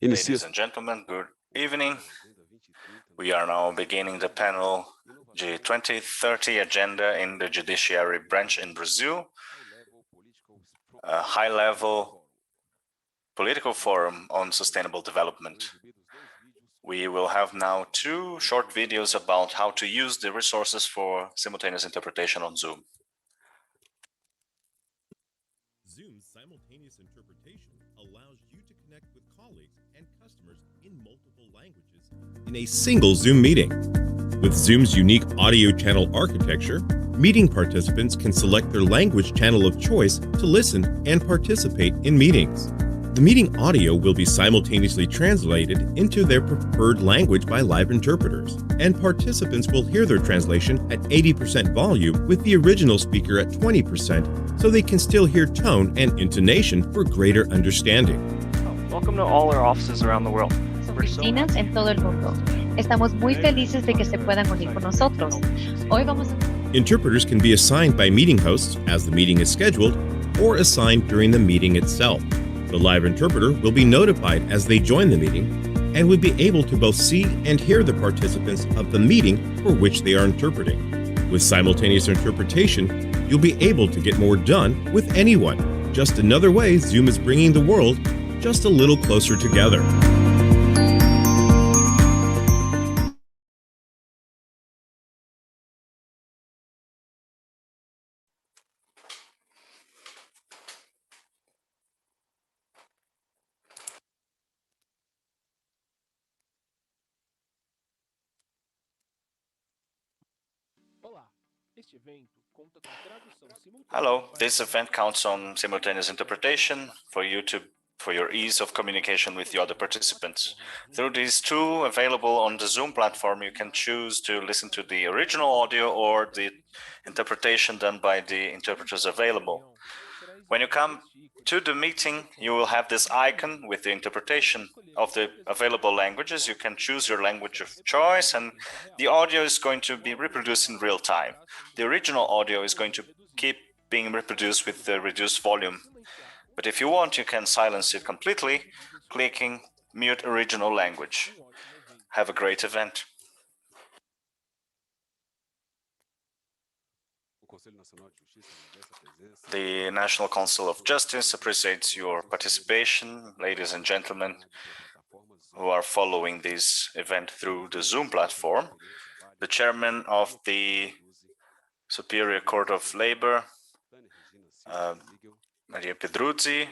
Ladies and gentlemen, good evening. We are now beginning the panel G2030 Agenda in the Judiciary branch in Brazil, a high-level political forum on sustainable development. We will have now 2 short videos about how to use the resources for simultaneous interpretation on Zoom. Zoom's simultaneous interpretation allows you to connect with colleagues and customers in multiple languages in a single Zoom meeting. With Zoom's unique audio channel architecture, meeting participants can select their language channel of choice to listen and participate in meetings. The meeting audio will be simultaneously translated into their preferred language by live interpreters, and participants will hear their translation at 80% volume with the original speaker at 20%, so they can still hear tone and intonation for greater understanding. Welcome to all our offices around the world. Oficinas en todo el mundo. Estamos muy felices de que se puedan unir con nosotros. Hoy vamos a... Interpreters can be assigned by meeting hosts as the meeting is scheduled, or assigned during the meeting itself. The live interpreter will be notified as they join the meeting and will be able to both see and hear the participants of the meeting for which they are interpreting. With simultaneous interpretation, you'll be able to get more done with anyone. Just another way Zoom is bringing the world just a little closer together. Hello, this event counts on simultaneous interpretation for your ease of communication with the other participants. Through these 2 available on the Zoom platform, you can choose to listen to the original audio or the interpretation done by the interpreters available. When you come to the meeting, you will have this icon with the interpretation of the available languages. You can choose your language of choice, and the audio is going to be reproduced in real time. The original audio is going to keep being reproduced with the reduced volume. But if you want, you can silence it completely, clicking Mute Original Language. Have a great event. The National Council of Justice appreciates your participation, ladies and gentlemen, who are following this event through the Zoom platform. The chairman of the Superior Court of Labor, Maria Pedruzzi,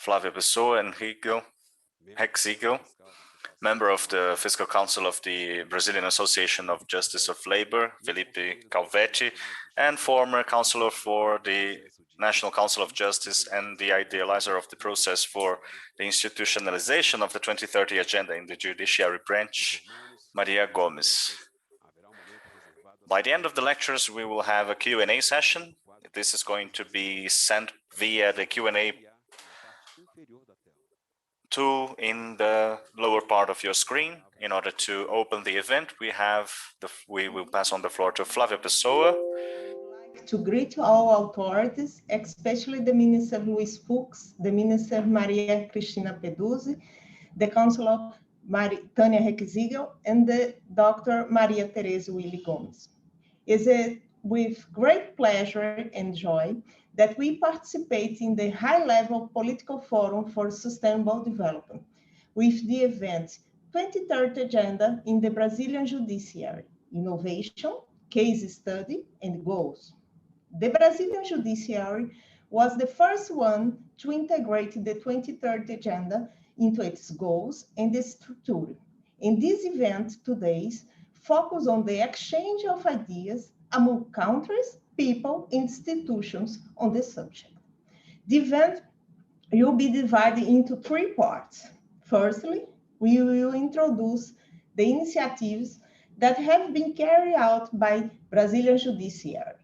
Flávia Pessoa, and Hexigel, member of the Fiscal Council of the Brazilian Association of Justice of Labor, Felipe Calvetti, and former counselor for the National Council of Justice and the idealizer of the process for the institutionalization of the 2030 Agenda in the Judiciary branch, Maria Gomes. By the end of the lectures, we will have a Q&A session. This is going to be sent via the Q&A tool in the lower part of your screen. In order to open the event, we will pass on the floor to Flávia Pessoa. To greet all authorities, especially the Minister Luiz Fux, the Minister Maria Cristina Peduzzi, the Councilor Tânia Hexigel, and the Dr. Maria Tereza Willy Gomes. It is with great pleasure and joy that we participate in the high-level political forum for sustainable development with the event 2030 Agenda in the Brazilian Judiciary, Innovation, Case Study, and Goals. The Brazilian Judiciary was the first one to integrate the 2030 Agenda into its goals and the structure. And this event today focuses on the exchange of ideas among countries, people, institutions on the subject. The event will be divided into 3 parts. Firstly, we will introduce the initiatives that have been carried out by Brazilian Judiciary.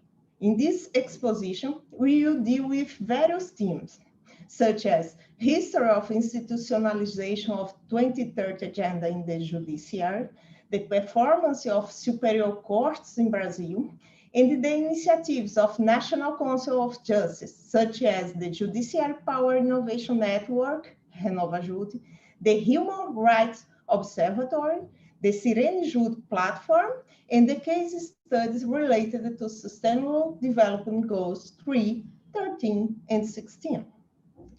In this exposition, we will deal with various themes, such as history of institutionalization of 2030 Agenda in the Judiciary, the performance of superior courts in Brazil, and the initiatives of National Council of Justice, such as the Judiciary Power Innovation Network, Renova Jud, the Human Rights Observatory, the Sirene Jud platform, and the case studies related to Sustainable Development Goals 3, 13, and 16.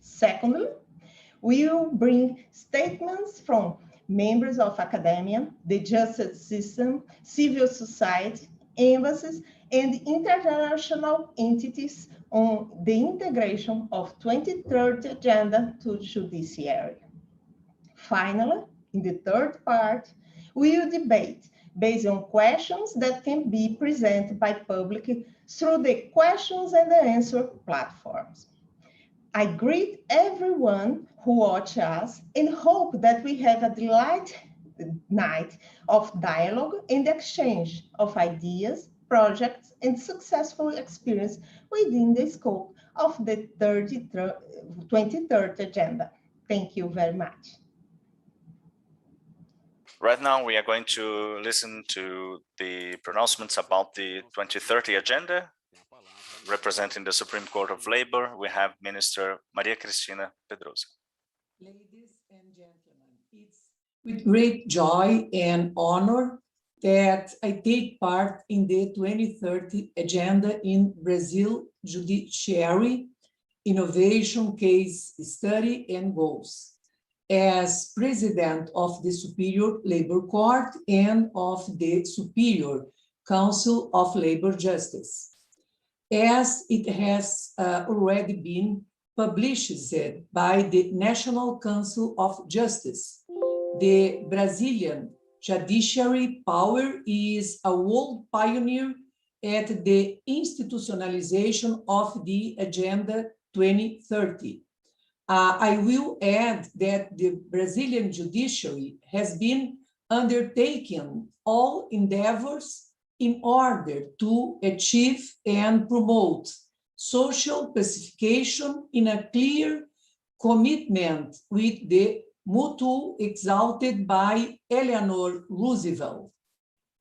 Secondly, we will bring statements from members of academia, the justice system, civil society, embassies, and international entities on the integration of 2030 agenda to judiciary. Finally, in the third part, we will debate based on questions that can be presented by public through the questions and answer platforms. I greet everyone who watches us and hope that we have a delightful night of dialogue and exchange of ideas, projects, and successful experience within the scope of the 2030 agenda. Thank you very much. Right now, we are going to listen to the pronouncements about the 2030 agenda. Representing the Supreme Court of Labor, we have Minister Maria Cristina Pedrosa. Ladies and gentlemen, it's with great joy and honor that I take part in the 2030 agenda in Brazil Judiciary, Innovation, Case Study, and Goals. As President of the Superior Labor Court and of the Superior Council of Labor Justice. As it has already been published by the National Council of Justice, the Brazilian Judiciary power is a world pioneer at the institutionalization of the Agenda 2030. I will add that the Brazilian Judiciary has been undertaking all endeavors in order to achieve and promote social pacification in a clear commitment with the motto exalted by Eleanor Roosevelt.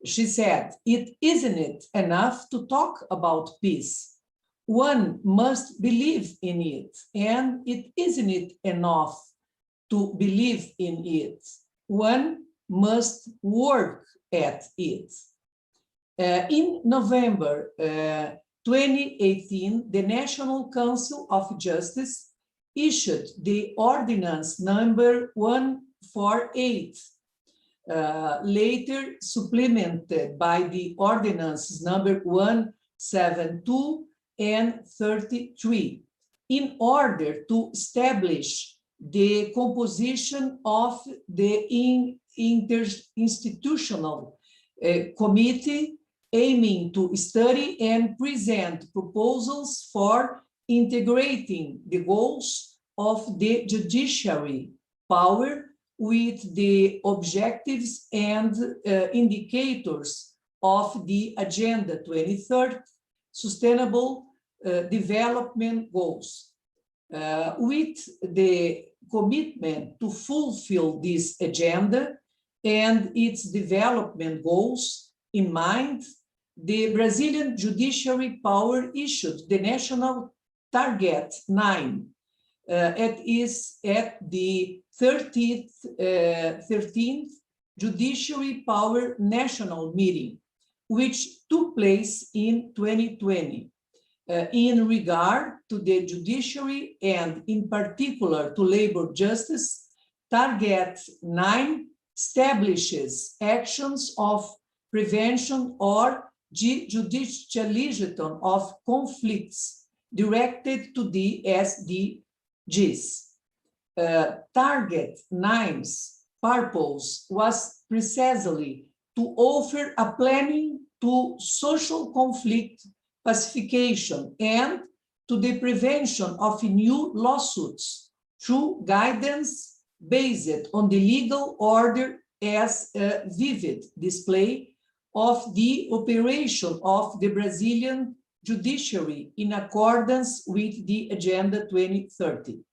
She said, "It isn't enough to talk about peace. One must believe in it, and it isn't enough to believe in it. One must work at it." In November 2018, the National Council of Justice issued the Ordinance number 148, later supplemented by the Ordinances number 172 and 33, in order to establish the composition of the interinstitutional committee aiming to study and present proposals for integrating the goals of the judiciary power with the objectives and indicators of the Agenda 2030 Sustainable Development Goals. With the commitment to fulfill this agenda and its development goals in mind, the Brazilian Judiciary power issued the National Target 9. It is at the 13th Judiciary Power National Meeting, which took place in 2020. In regard to the judiciary and in particular to labor justice, Target 9 establishes actions of prevention or judicialization of conflicts directed to the SDGs. Target 9's purpose was precisely to offer a planning to social conflict pacification and to the prevention of new lawsuits through guidance based on the legal order as a vivid display of the operation of the Brazilian judiciary in accordance with the Agenda 2030.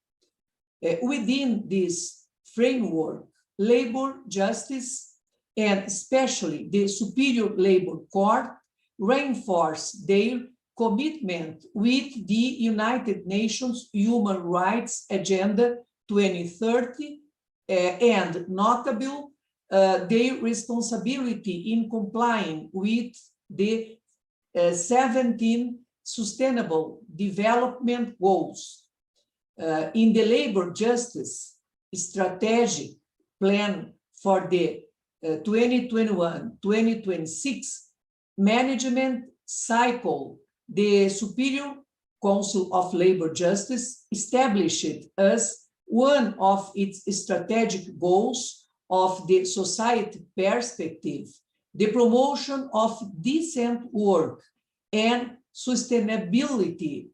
Within this framework, labor justice, and especially the Superior Labor Court, reinforce their commitment with the United Nations Human Rights Agenda 2030, and notable their responsibility in complying with the 17 Sustainable Development Goals. In the Labor Justice Strategic Plan for the 2021-2026 management cycle, the Superior Council of Labor Justice established as one of its strategic goals of the society perspective, the promotion of decent work and sustainability,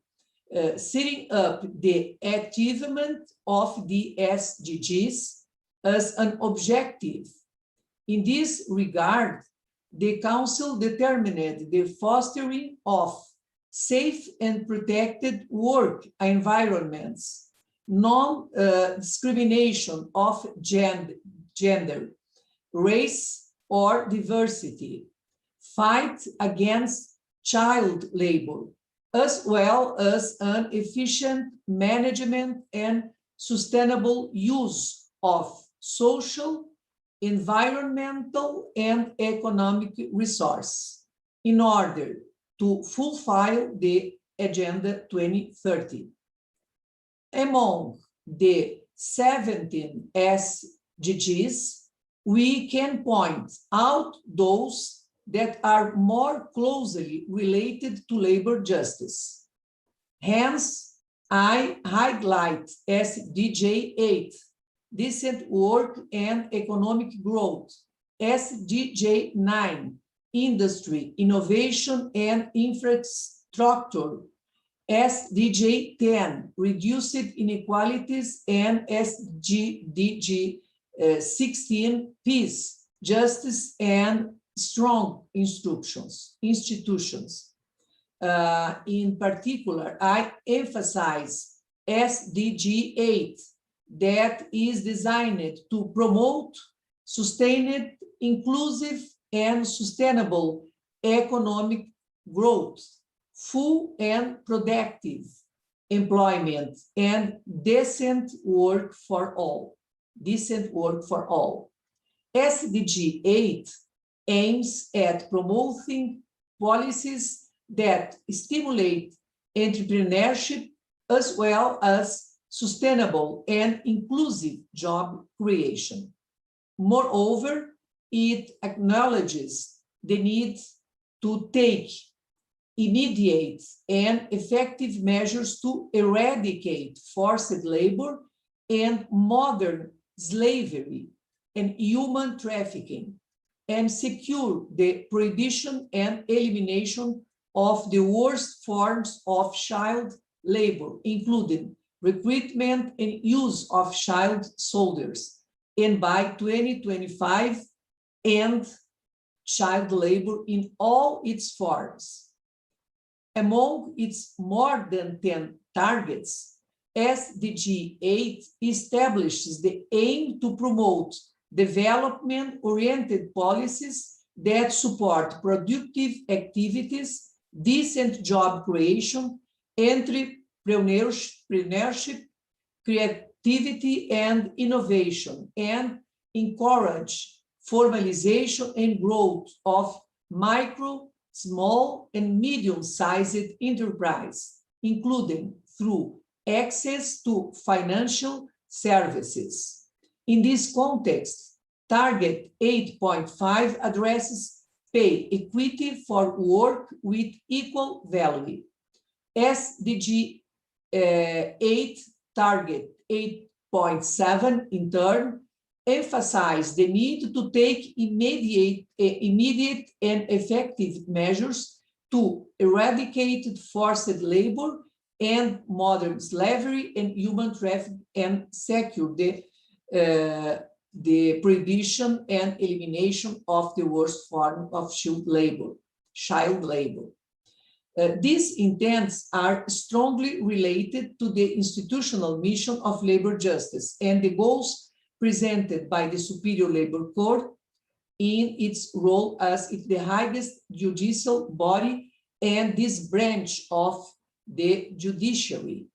setting up the achievement of the SDGs as an objective. In this regard, the Council determined the fostering of safe and protected work environments, non-discrimination of gender, race, or diversity, fight against child labor, as well as an efficient management and sustainable use of social, environmental, and economic resources in order to fulfill the Agenda 2030. Among the 17 SDGs, we can point out those that are more closely related to labor justice. Hence, I highlight SDG 8, decent work and economic growth, SDG 9, industry, innovation and infrastructure, SDG 10, reduced inequalities, and SDG 16, peace, justice, and strong institutions. In particular, I emphasize SDG 8, that is designed to promote sustained, inclusive, and sustainable economic growth, full and productive employment, and decent work for all. SDG 8 aims at promoting policies that stimulate entrepreneurship as well as sustainable and inclusive job creation. Moreover, it acknowledges the need to take immediate and effective measures to eradicate forced labor and modern slavery and human trafficking, and secure the prohibition and elimination of the worst forms of child labor, including recruitment and use of child soldiers, and by 2025, end child labor in all its forms. Among its more than 10 targets, SDG 8 establishes the aim to promote development-oriented policies that support productive activities, decent job creation, entrepreneurship, creativity, and innovation, and encourage formalization and growth of micro, small, and medium-sized enterprise, including through access to financial services. In this context, Target 8.5 addresses pay equity for work with equal value. SDG 8, Target 8.7, in turn, emphasize the need to take immediate and effective measures to eradicate forced labor and modern slavery and human trafficking, and secure the prohibition and elimination of the worst form of child labor. These intents are strongly related to the institutional mission of labor justice and the goals presented by the Superior Labor Court in its role as the highest judicial body and this branch of the judiciary.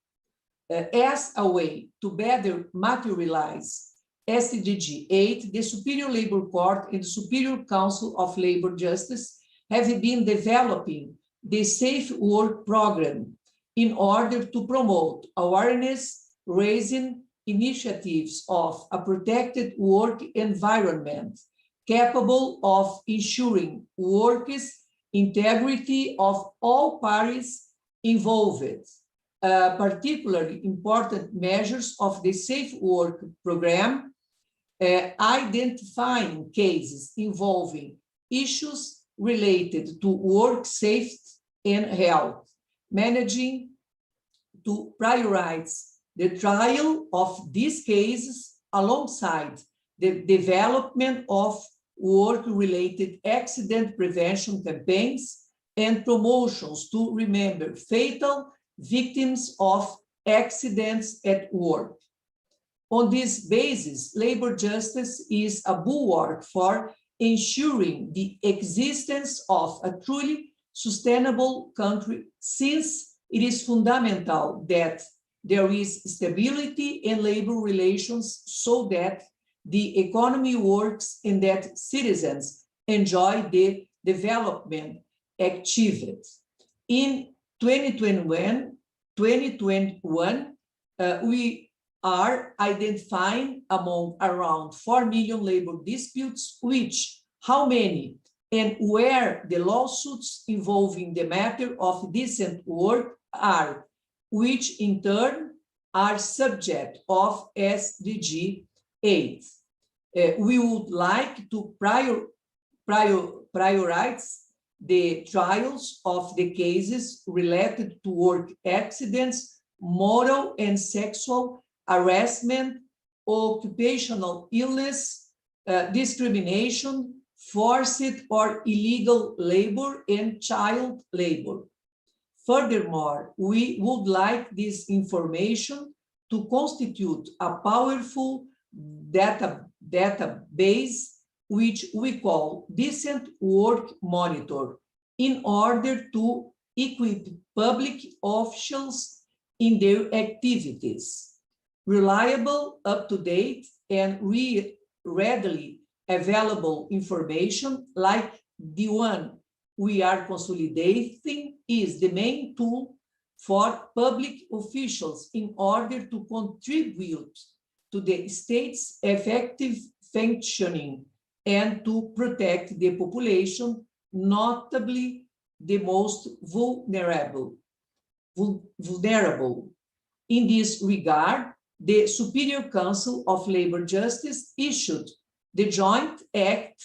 as a way to better materialize SDG 8, the Superior Labor Court and the Superior Council of Labor Justice have been developing the Safe Work Program in order to promote awareness, raising initiatives of a protected work environment capable of ensuring workers' integrity of all parties involved. Particularly important measures of the Safe Work Program, identifying cases involving issues related to work safety and health, managing to prioritize the trial of these cases alongside the development of work-related accident prevention campaigns and promotions to remember fatal victims of accidents at work. On this basis, labor justice is a bulwark for ensuring the existence of a truly sustainable country, since it is fundamental that there is stability in labor relations so that the economy works and that citizens enjoy the development achieved. In 2021, we are identifying among around 4 million labor disputes, which, how many and where the lawsuits involving the matter of decent work are, which in turn are subject of SDG 8. We would like to prioritize the trials of the cases related to work accidents, moral and sexual harassment, occupational illness, discrimination, forced or illegal labor, and child labor. Furthermore, we would like this information to constitute a powerful database, which we call Decent Work Monitor, in order to equip public officials in their activities. Reliable, up-to-date, and readily available information like the one we are consolidating is the main tool for public officials in order to contribute to the state's effective functioning and to protect the population, notably the most vulnerable. In this regard, the Superior Council of Labor Justice issued the Joint Act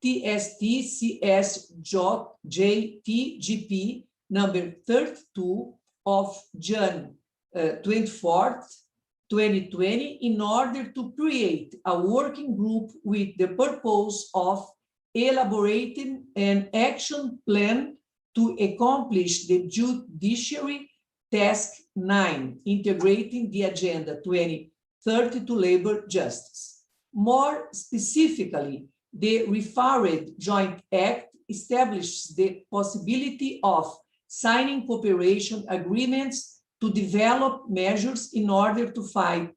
TST-CS-JTGP number 32 of June 24th, 2020, in order to create a working group with the purpose of elaborating an action plan to accomplish the Judiciary Task 9, integrating the Agenda 2030 to labor justice. More specifically, the referred Joint Act establishes the possibility of signing cooperation agreements to develop measures in order to fight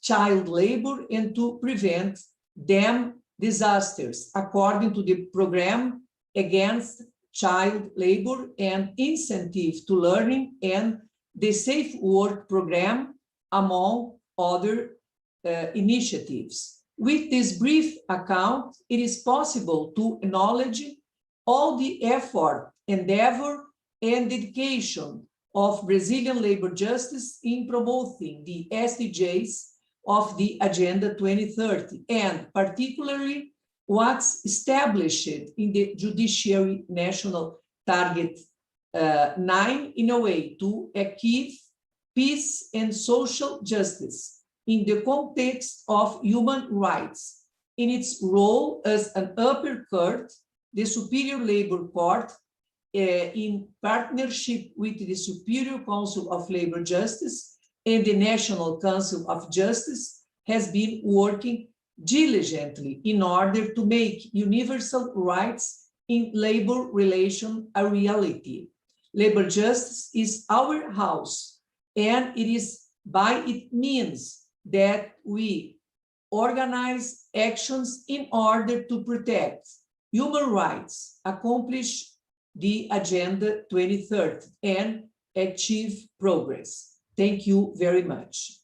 child labor and to prevent dam disasters, according to the Program Against Child Labor and Incentive to Learning and the Safe Work Program, among other initiatives. With this brief account, it is possible to acknowledge all the effort, endeavor, and dedication of Brazilian labor justice in promoting the SDGs of the Agenda 2030, and particularly what's established in the Judiciary National Target 9 in a way to achieve peace and social justice in the context of human rights. In its role as an upper court, the Superior Labor Court, in partnership with the Superior Council of Labor Justice and the National Council of Justice, has been working diligently in order to make universal rights in labor relation a reality. Labor justice is our house, and it is by it means that we organize actions in order to protect human rights, accomplish the Agenda 2030, and achieve progress. Thank you very much.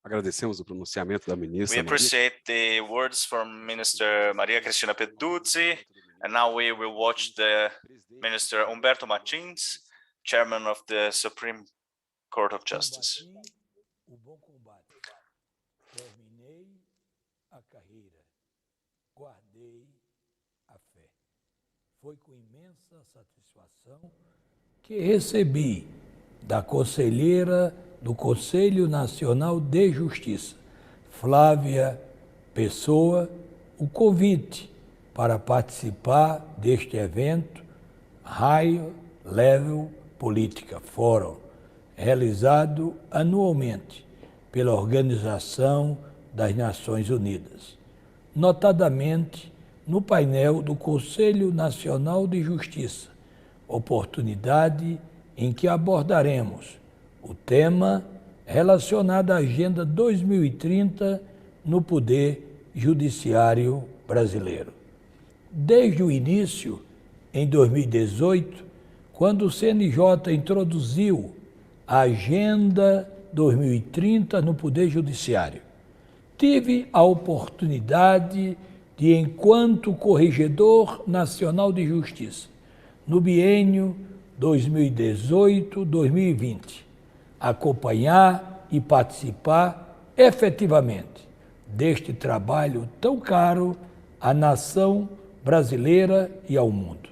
Agradecemos o pronunciamento da ministra. We appreciate the words from Minister Maria Cristina Peduzzi, and now we will watch the Minister Humberto Martins, Chairman of the Supreme Court of Justice. O bom combate. Terminei a carreira. Guardei a fé. Foi com imensa satisfação que recebi da conselheira do Conselho Nacional de Justiça, Flávia Pessoa, o convite para participar deste evento High Level Política Forum, realizado anualmente pela Organização das Nações Unidas, notadamente no painel do Conselho Nacional de Justiça, oportunidade em que abordaremos o tema relacionado à Agenda 2030 no Poder Judiciário Brasileiro. Desde o início, em 2018, quando o CNJ introduziu a Agenda 2030 no Poder Judiciário, tive a oportunidade de, enquanto Corregedor Nacional de Justiça, no biênio 2018-2020, acompanhar e participar efetivamente deste trabalho tão caro à nação brasileira e ao mundo.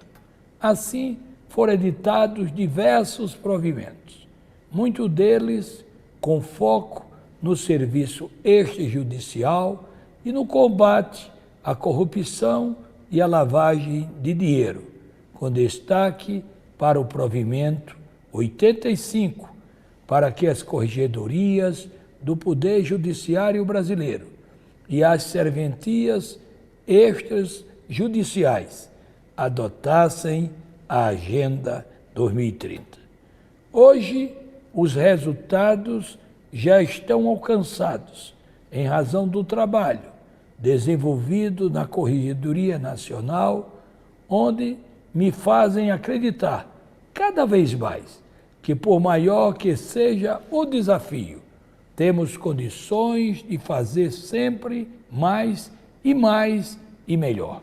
Assim, foram editados diversos provimentos, muitos deles com foco no serviço extrajudicial e no combate à corrupção e à lavagem de dinheiro, com destaque para o provimento 85, para que as corregedorias do Poder Judiciário Brasileiro e as serventias extrajudiciais adotassem a Agenda 2030. Hoje, os resultados já estão alcançados em razão do trabalho desenvolvido na Corregedoria Nacional, onde me fazem acreditar cada vez mais que, por maior que seja o desafio, temos condições de fazer sempre mais e melhor.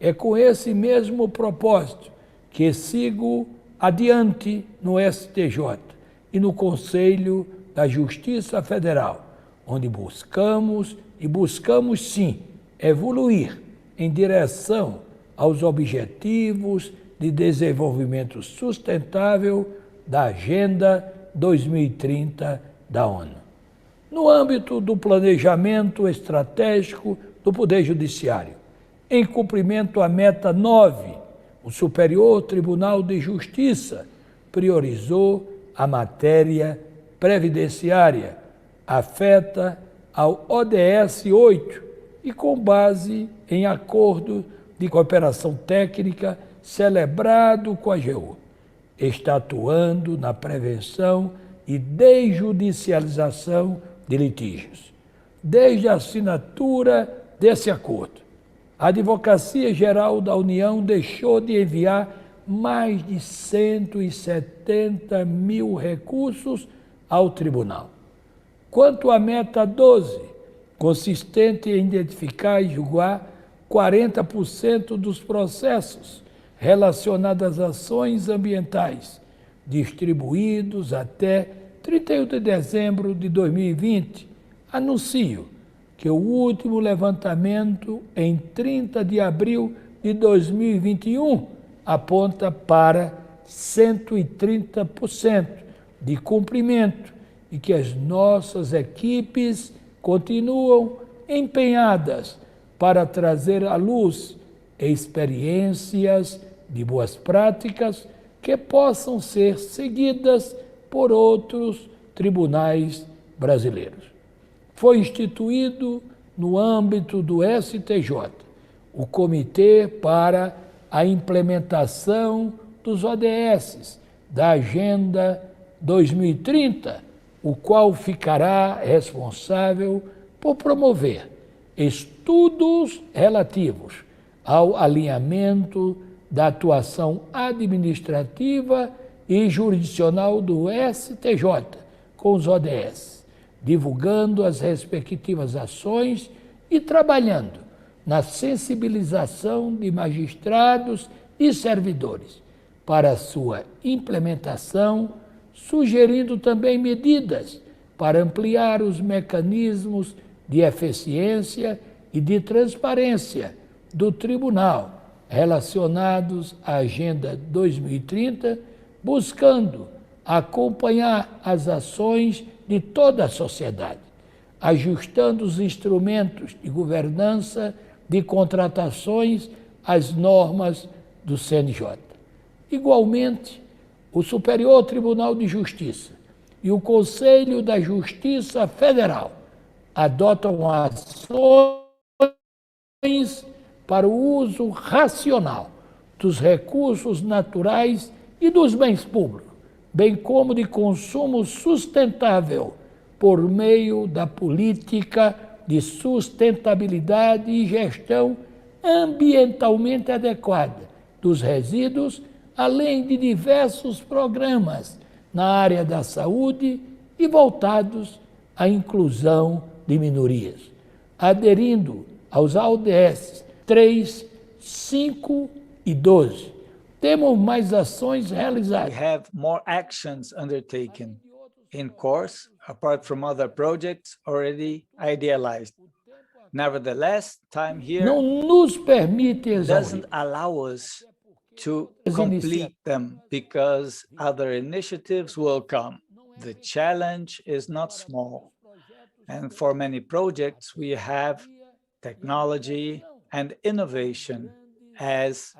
É com esse mesmo propósito que sigo adiante no STJ e no Conselho da Justiça Federal, onde buscamos sim evoluir em direção aos objetivos de desenvolvimento sustentável da Agenda 2030 da ONU. No âmbito do planejamento estratégico do Poder Judiciário, em cumprimento à meta 9, o Superior Tribunal de Justiça priorizou a matéria previdenciária, afeta ao ODS 8 e com base em acordo de cooperação técnica celebrado com a AGU, está atuando na prevenção e desjudicialização de litígios. Desde a assinatura desse acordo, a Advocacia Geral da União deixou de enviar mais de 170 mil recursos ao tribunal. Quanto à meta 12, consistente em identificar e julgar 40% dos processos relacionados às ações ambientais, distribuídos até 31 de dezembro de 2020, anuncio que o último levantamento em 30 de abril de 2021 aponta para 130% de cumprimento e que as nossas equipes continuam empenhadas para trazer à luz experiências de boas práticas que possam ser seguidas por outros tribunais brasileiros. Foi instituído, no âmbito do STJ, o Comitê para a implementação dos ODS, da Agenda 2030, o qual ficará responsável por promover estudos relativos ao alinhamento da atuação administrativa e jurisdicional do STJ com os ODS, divulgando as respectivas ações e trabalhando na sensibilização de magistrados e servidores para sua implementação, sugerindo também medidas para ampliar os mecanismos de eficiência e de transparência do Tribunal relacionados à Agenda 2030, buscando acompanhar as ações de toda a sociedade, ajustando os instrumentos de governança de contratações às normas do CNJ. Igualmente, o Superior Tribunal de Justiça e o Conselho da Justiça Federal adotam ações para o uso racional dos recursos naturais e dos bens públicos, bem como de consumo sustentável por meio da política de sustentabilidade e gestão ambientalmente adequada dos resíduos, além de diversos programas na área da saúde e voltados à inclusão de minorias, aderindo aos ODS 3, 5 e 12. Temos mais ações realizadas. We have more actions undertaken in course, apart from other projects already idealized. Nevertheless, time here Não nos permite doesn't exaurir allow us to complete them because other initiatives will come. The challenge is not small. And for many projects, we have technology and innovation as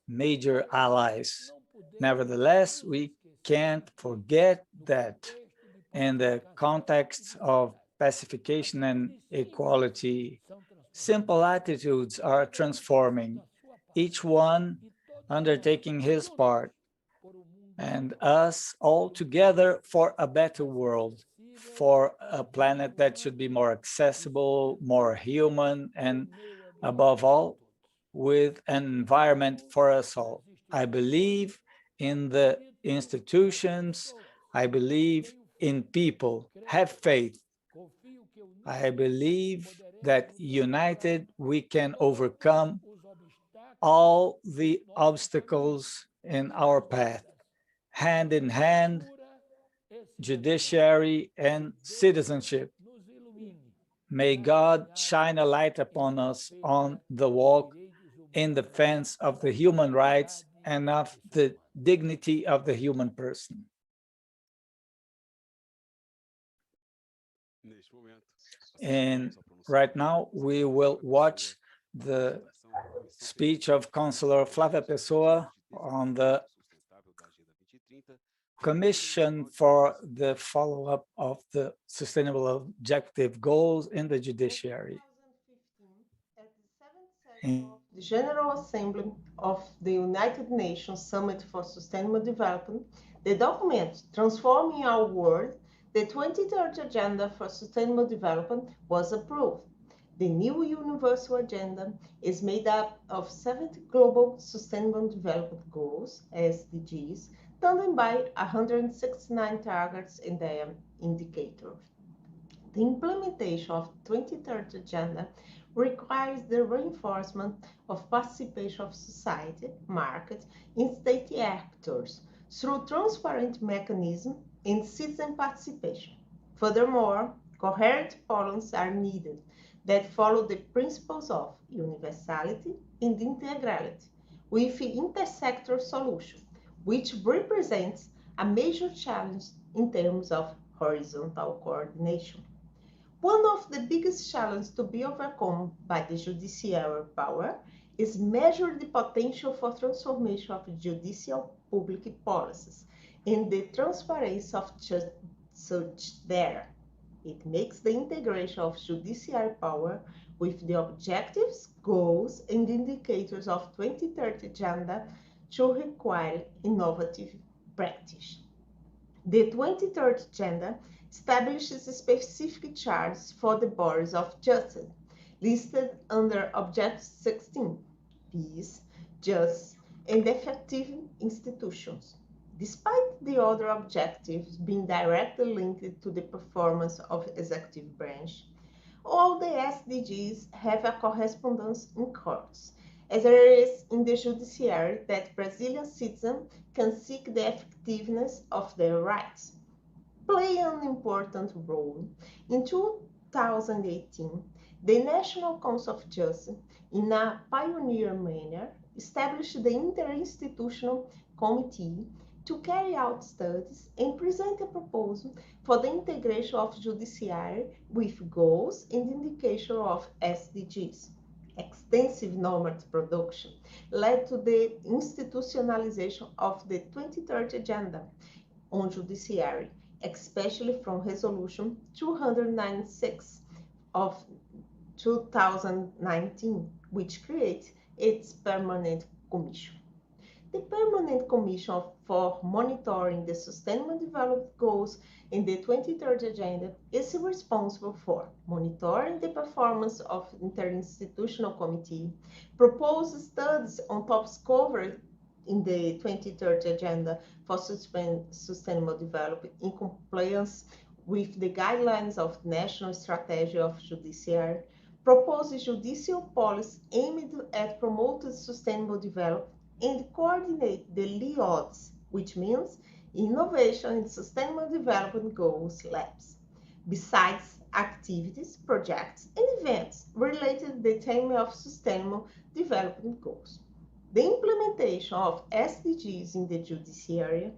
major allies. Nevertheless, we can't forget that in the context of pacification and equality, simple attitudes are transforming, each one undertaking his part, and us all together for a better world, for a planet that should be more accessible, more human, and above all, with an environment for us all. I believe in the institutions, I believe in people. Have faith. I believe that united we can overcome all the obstacles in our path, hand in hand, judiciary and citizenship. May God shine a light upon us on the walk in defense of the human rights and of the dignity of the human person. And right now, we will watch the speech of Councillor Flávia Pessoa on the Commission for the follow-up of the Sustainable Objective Goals in the Judiciary. The General Assembly of the United Nations Summit for Sustainable Development, the document Transforming Our World, the 2030 Agenda for Sustainable Development was approved. The new Universal Agenda is made up of 70 Global Sustainable Development Goals, SDGs, tandem by 169 targets and their indicators. The implementation of 2030 Agenda requires the reinforcement of participation of society, market, and state actors through transparent mechanisms and citizen participation. Furthermore, coherent policies are needed that follow the principles of universality and integrality with intersector solution, which represents a major challenge in terms of horizontal coordination. One of the biggest challenges to be overcome by the judiciary power is measure the potential for transformation of judicial public policies and the transparency of such there. It makes the integration of judiciary power with the objectives, goals, and indicators of 2030 agenda to require innovative practice. The 2030 agenda establishes specific charges for the boards of justice, listed under Objective 16, peace, justice, and effective institutions. Despite the other objectives being directly linked to the performance of executive branch, all the SDGs have a correspondence in courts, as there is in the judiciary that Brazilian citizens can seek the effectiveness of their rights. Play an important role. In 2018, the National Council of Justice, in a pioneer manner, established the Interinstitutional Committee to carry out studies and present a proposal for the integration of judiciary with goals and indication of SDGs. Extensive normative production led to the institutionalization of the 2030 Agenda on Judiciary, especially from Resolution 296 of 2019, which creates its Permanent Commission. The Permanent Commission for Monitoring the Sustainable Development Goals in the 2030 Agenda is responsible for monitoring the performance of Interinstitutional Committee, propose studies on topics covered in the 2030 Agenda for Sustainable Development in compliance with the guidelines of National Strategy of Judiciary, proposes judicial policy aimed at promoting sustainable development, and coordinate the LIODs, which means Innovation and Sustainable Development Goals Labs, besides activities, projects, and events related to the theme of Sustainable Development Goals. The implementation of SDGs in the judiciary,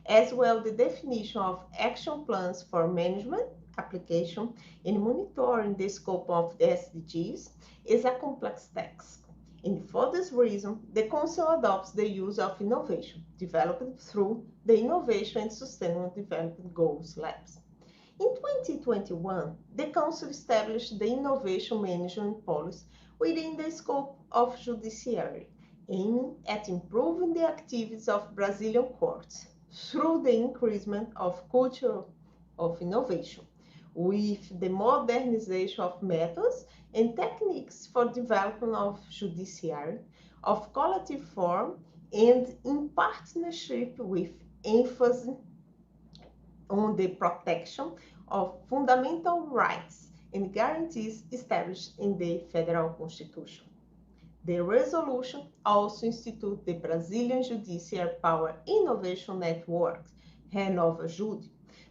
as well the definition of action plans for management, application, and monitoring the scope of the SDGs is a complex task. And for this reason, the Council adopts the use of innovation developed through the Innovation and Sustainable Development Goals Labs. In 2021, the Council established the Innovation Management Policy within the scope of judiciary, aiming at improving the activities of Brazilian courts through the increasement of culture of innovation, with the modernization of methods and techniques for development of judiciary, of collective form, and in partnership with emphasis on the protection of fundamental rights and guarantees established in the Federal Constitution. The resolution also institutes the Brazilian Judiciary Power Innovation Network, RenovaJude,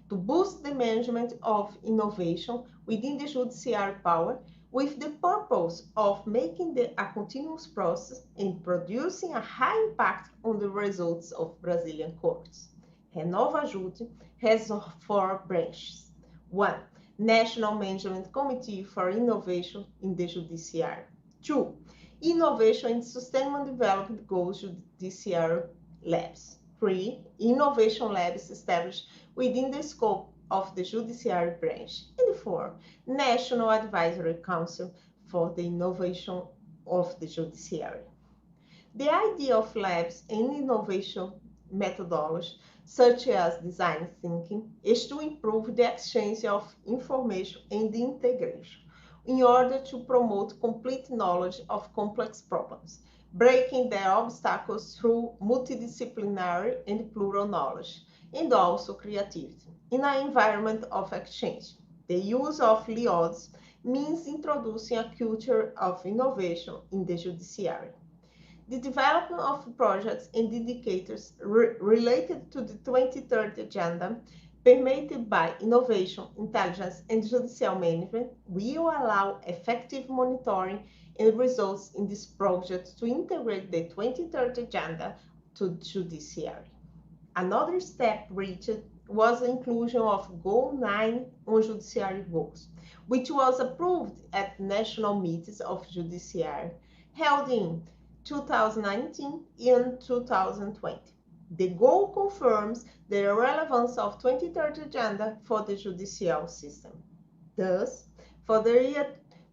to boost the management of innovation within the judiciary power with the purpose of making a continuous process and producing a high impact on the results of Brazilian courts. RenovaJude has 4 branches. 1. National Management Committee for Innovation in the Judiciary. 2. Innovation and Sustainable Development Goals Judiciary Labs. 3. Innovation Labs established within the scope of the Judiciary Branch. And 4. National Advisory Council for the Innovation of the Judiciary. The idea of labs and innovation methodology, such as design thinking, is to improve the exchange of information and the integration in order to promote complete knowledge of complex problems, breaking their obstacles through multidisciplinary and plural knowledge, and also creativity, in an environment of exchange. The use of LIODs means introducing a culture of innovation in the judiciary. The development of projects and indicators related to the 2030 Agenda, permeated by innovation, intelligence, and judicial management, will allow effective monitoring and results in these projects to integrate the 2030 Agenda to judiciary. Another step reached was the inclusion of Goal 9 on judiciary goals, which was approved at national meetings of judiciary held in 2019 and 2020. The goal confirms the relevance of 2030 Agenda for the judicial system. Thus, for the year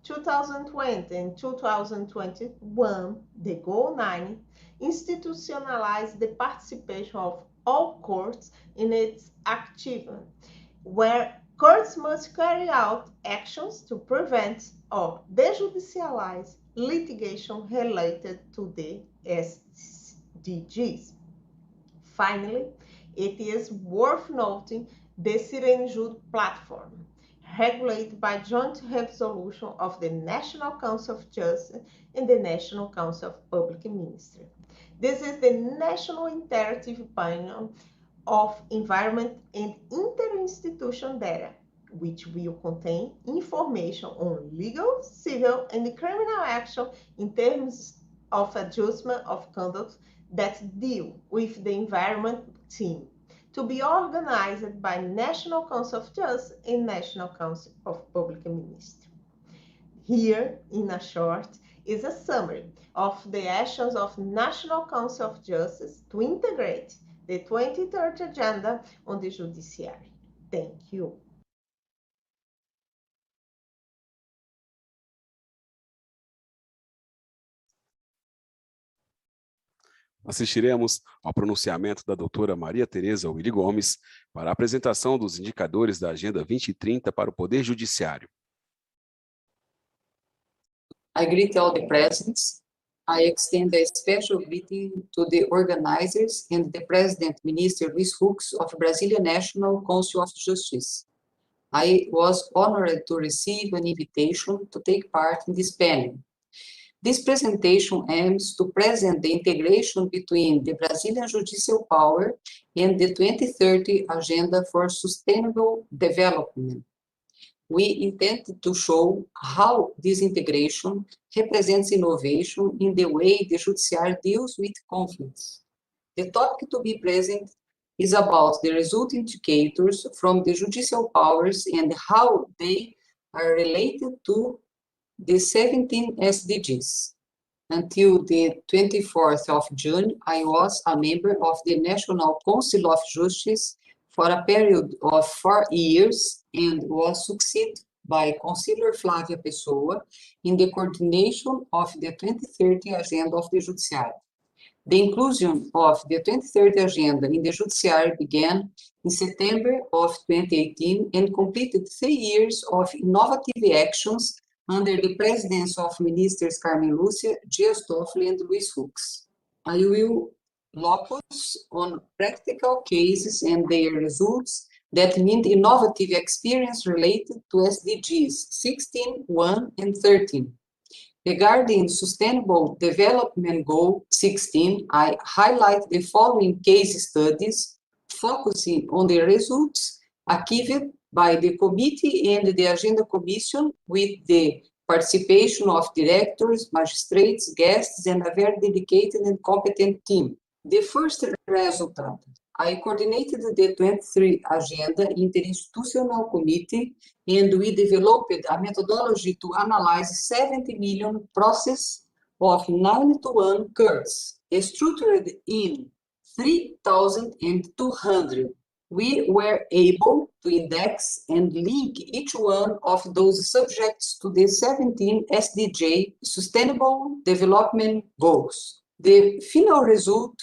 2020 and 2021, the Goal 9 institutionalized the participation of all courts in its achievement, where courts must carry out actions to prevent or dejudicialize litigation related to the SDGs. Finally, it is worth noting the Sirenjud platform, regulated by joint resolution of the National Council of Justice and the National Council of Public Ministry. This is the national interactive panel of environment and interinstitutional data, which will contain information on legal, civil, and criminal action in terms of adjustment of conduct that deal with the environment team, to be organized by National Council of Justice and National Council of Public Ministry. Here, in a short, is a summary of the actions of National Council of Justice to integrate the 2030 Agenda on the Judiciary. Thank you. Assistiremos ao pronunciamento da doutora Maria Tereza Willy Gomes para a apresentação dos indicadores da Agenda 2030 para o Poder Judiciário. I greet all the presents. I extend a special greeting to the organizers and the President Minister Luis Fux of Brazilian National Council of Justice. I was honored to receive an invitation to take part in this panel. This presentation aims to present the integration between the Brazilian judicial power and the 2030 Agenda for Sustainable Development. We intend to show how this integration represents innovation in the way the judiciary deals with conflicts. The topic to be present is about the result indicators from the judicial powers and how they are related to the 17 SDGs. Until the 24th of June, I was a member of the National Council of Justice for a period of 4 years and was succeeded by Consular Flávia Pessoa in the coordination of the 2030 Agenda of the Judiciary. The inclusion of the 2030 Agenda in the Judiciary began in September of 2018 and completed 3 years of innovative actions under the presidency of Ministers Carmen Lúcia, Dias Toffoli, and Luis Fux. I will focus on practical cases and their results that mean innovative experience related to SDGs 16, 1, and 13. Regarding Sustainable Development Goal 16, I highlight the following case studies, focusing on the results achieved by the committee and the Agenda Commission with the participation of directors, magistrates, guests, and a very dedicated and competent team. The first result, I coordinated the 23 Agenda Interinstitutional Committee, and we developed a methodology to analyze 70 million processes of 9-to-1 courts, structured in 3,200. We were able to index and link each one of those subjects to the 17 SDG Sustainable Development Goals. The final result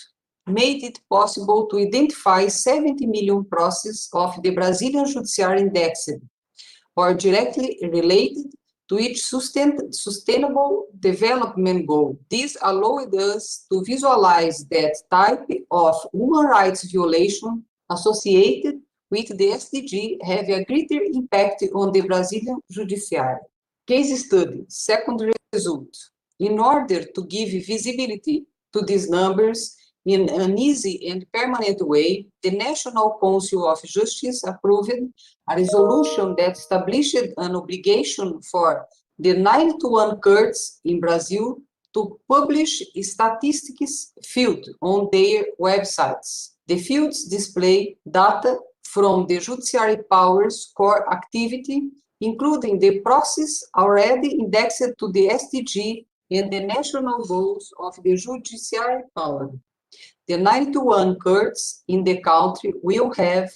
made it possible to identify 70 million processes of the Brazilian Judiciary indexed or directly related to each sustainable development goal. This allowed us to visualize that type of human rights violation associated with the SDG have a greater impact on the Brazilian judiciary. Case study, second result. In order to give visibility to these numbers in an easy and permanent way, the National Council of Justice approved a resolution that established an obligation for the 9-to-1 courts in Brazil to publish statistics field on their websites. The fields display data from the judiciary powers core activity, including the process already indexed to the SDG and the national goals of the judiciary power. The 9-to-1 courts in the country will have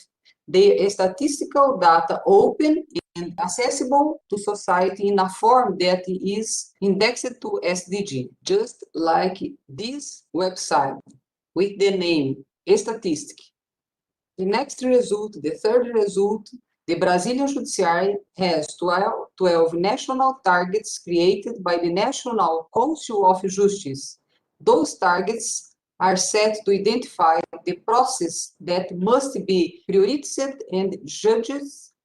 their statistical data open and accessible to society in a form that is indexed to SDG, just like this website with the name Statistic. The next result, the third result, the Brazilian Judiciary has 12 national targets created by the National Council of Justice. Those targets are set to identify the process that must be prioritized and judged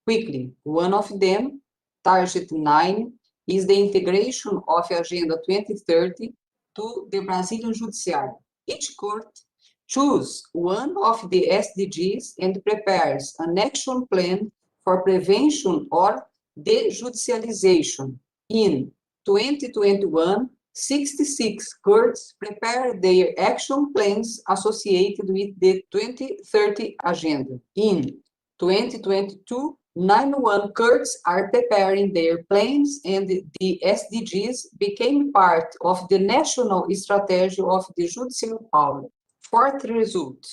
quickly. One of them, Target 9, is the integration of Agenda 2030 to the Brazilian Judiciary. Each court chooses one of the SDGs and prepares an action plan for prevention or dejudicialization. In 2021, 66 courts prepared their action plans associated with the 2030 agenda. In 2022, 91 courts are preparing their plans, and the SDGs became part of the national strategy of the judicial power. Fourth result.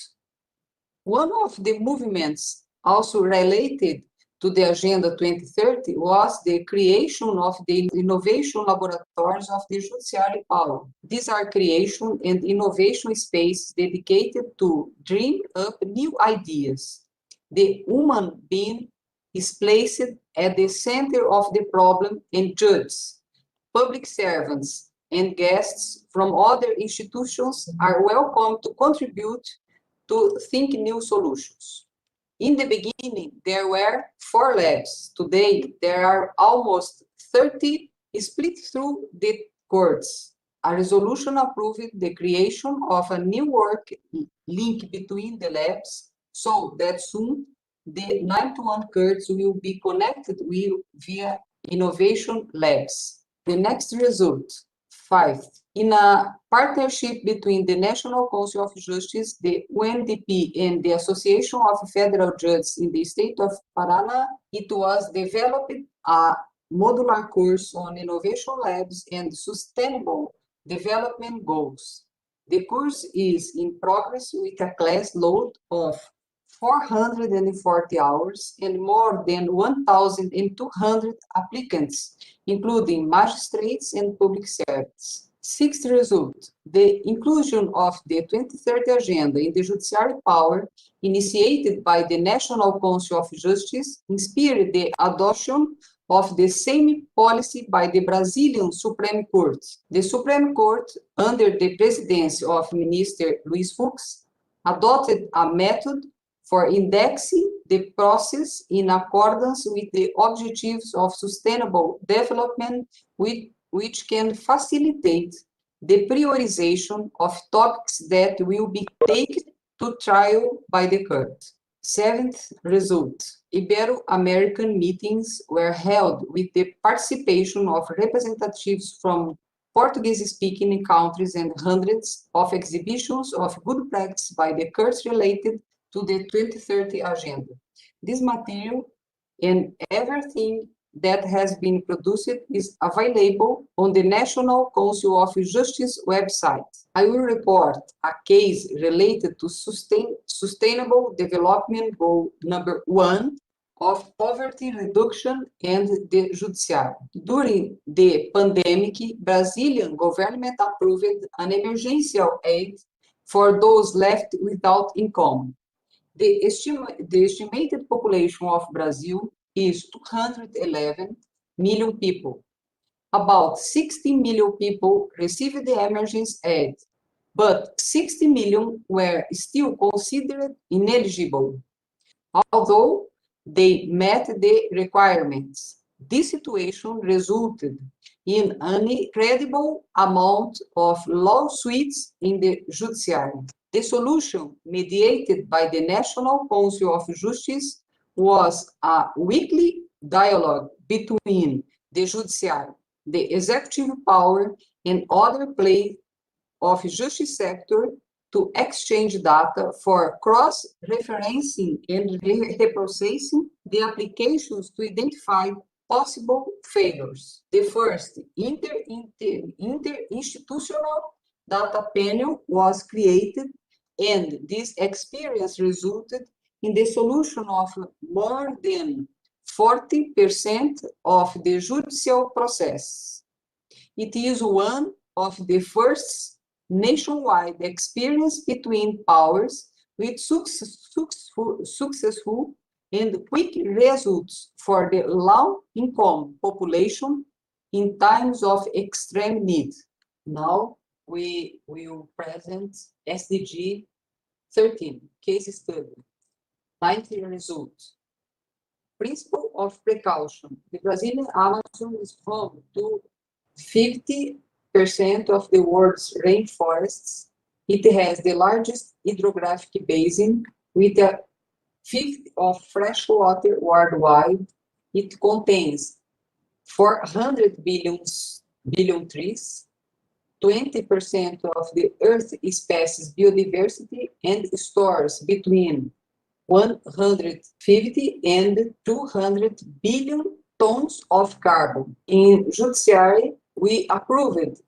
One of the movements also related to the Agenda 2030 was the creation of the innovation laboratories of the judiciary power. These are creation and innovation spaces dedicated to dream up new ideas. The human being is placed at the center of the problem, and judges, public servants, and guests from other institutions are welcome to contribute to think new solutions. In the beginning, there were 4 labs. Today, there are almost 30 split through the courts. A resolution approved the creation of a new work link between the labs, so that soon the 91 courts will be connected via innovation labs. The next result, 5. In a partnership between the National Council of Justice, the UNDP, and the Association of Federal Judges in the state of Paraná, it was developed a modular course on innovation labs and sustainable development goals. The course is in progress with a class load of 440 hours and more than 1,200 applicants, including magistrates and public servants. Sixth result, the inclusion of the 2030 agenda in the judiciary power initiated by the National Council of Justice inspired the adoption of the same policy by the Brazilian Supreme Court. The Supreme Court, under the presidency of Minister Luiz Fux, adopted a method for indexing the process in accordance with the objectives of sustainable development, which can facilitate the prioritization of topics that will be taken to trial by the court. Seventh result, Ibero-American meetings were held with the participation of representatives from Portuguese-speaking countries and hundreds of exhibitions of good practice by the courts related to the 2030 agenda. This material and everything that has been produced is available on the National Council of Justice website. I will report a case related to Sustainable Development Goal number 1 of poverty reduction and the judiciary. During the pandemic, Brazilian government approved an emergency aid for those left without income. The estimated population of Brazil is 211 million people. About 60 million people received the emergency aid, but 60 million were still considered ineligible, although they met the requirements. This situation resulted in an incredible amount of lawsuits in the judiciary. The solution, mediated by the National Council of Justice, was a weekly dialogue between the judiciary, the executive power, and other players of justice sector to exchange data for cross-referencing and reprocessing the applications to identify possible failures. The first interinstitutional data panel was created, and this experience resulted in the solution of more than 40% of the judicial process. It is one of the first nationwide experience between powers with successful and quick results for the low-income population in times of extreme need. Now we will present SDG 13, case study. 90 results. Principle of precaution. The Brazilian Amazon is home to 50% of the world's rainforests. It has the largest hydrographic basin with a fifth of fresh water worldwide. It contains 400 billion trees, 20% of the Earth species biodiversity, and stores between 150 and 200 billion tons of carbon. In Judiciary, we approved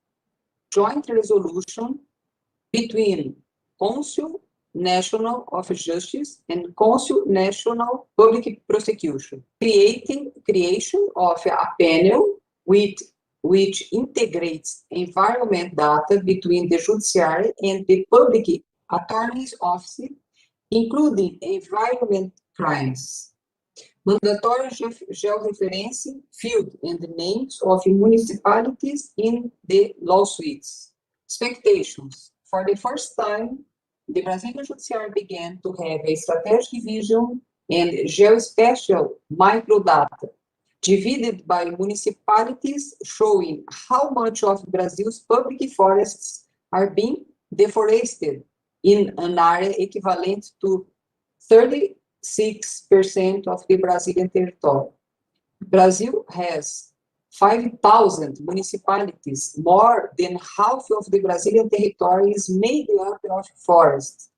joint resolution between Council National of Justice and Council National Public Prosecution, creation of a panel which integrates environment data between the Judiciary and the Public Attorney's Office, including environment crimes. Mandatory georeferencing field and names of municipalities in the lawsuits. Expectations. For the first time, the Brazilian Judiciary began to have a strategic vision and geospatial microdata divided by municipalities, showing how much of Brazil's public forests are being deforested in an area equivalent to 36% of the Brazilian territory. Brazil has 5,000 municipalities. More than half of the Brazilian territory is made up of forests.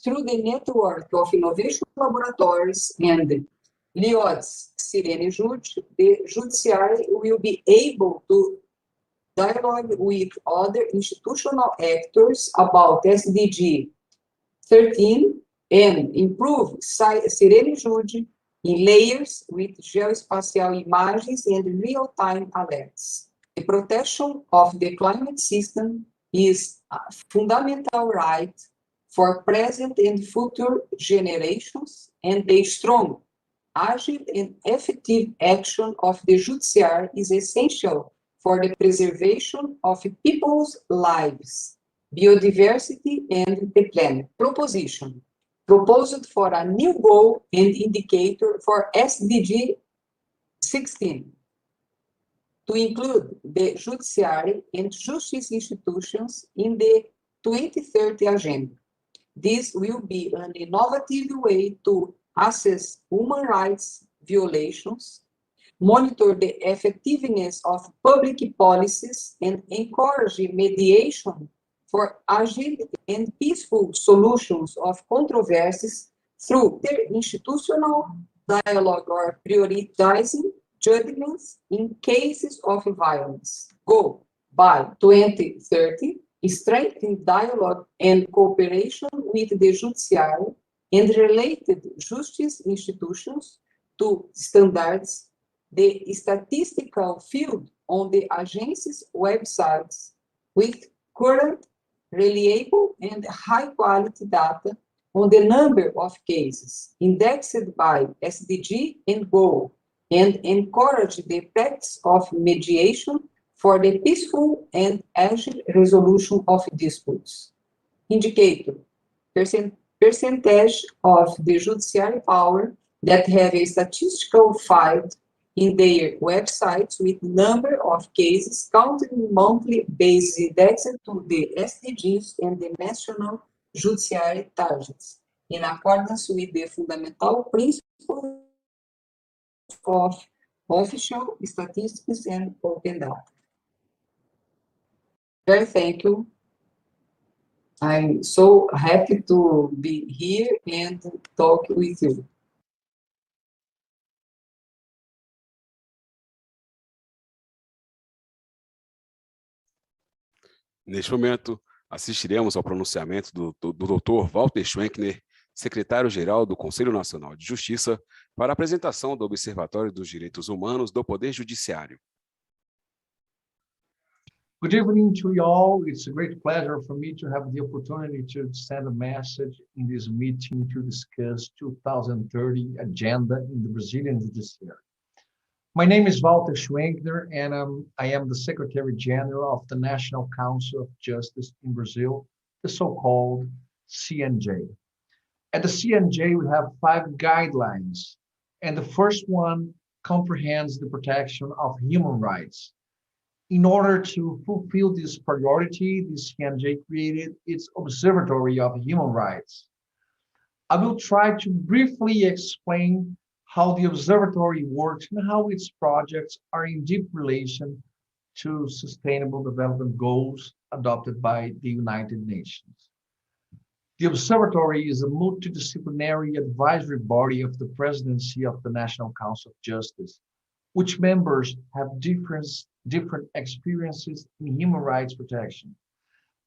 Through the network of innovation laboratories and LIOD's Sirene Jude, the Judiciary will be able to dialogue with other institutional actors about SDG 13 and improve Sirene Jude in layers with geospatial images and real-time alerts. The protection of the climate system is a fundamental right for present and future generations, and the strong, agile, and effective action of the Judiciary is essential for the preservation of people's lives, biodiversity, and the planet. Proposition. Proposed for a new goal and indicator for SDG 16 to include the Judiciary and justice institutions in the 2030 agenda. This will be an innovative way to assess human rights violations, monitor the effectiveness of public policies, and encourage mediation for agile and peaceful solutions of controversies through their institutional dialogue or prioritizing judgments in cases of violence. Goal by 2030, strengthen dialogue and cooperation with the Judiciary and related justice institutions to standards the statistical field on the agency's websites with current, reliable, and high-quality data on the number of cases indexed by SDG and goal, and encourage the practice of mediation for the peaceful and agile resolution of disputes. Indicator, percentage of the judiciary power that have a statistical file in their websites with number of cases counted in monthly basis indexed to the SDGs and the national judiciary targets, in accordance with the fundamental principles of official statistics and open data. Very thank you. I'm so happy to be here and talk with you. Neste momento, assistiremos ao pronunciamento do Dr. Walter Schwenkner, secretário-geral do Conselho Nacional de Justiça, para a apresentação do Observatório dos Direitos Humanos do Poder Judiciário. Good evening to you all. It's a great pleasure for me to have the opportunity to send a message in this meeting to discuss 2030 agenda in the Brazilian Judiciary. My name is Walter Schwenkner, and I am the Secretary General of the National Council of Justice in Brazil, the so-called CNJ. At the CNJ, we have 5 guidelines, and the first one comprehends the protection of human rights. In order to fulfill this priority, the CNJ created its Observatory of Human Rights. I will try to briefly explain how the observatory works and how its projects are in deep relation to Sustainable Development Goals adopted by the United Nations. The observatory is a multidisciplinary advisory body of the Presidency of the National Council of Justice, which members have different experiences in human rights protection.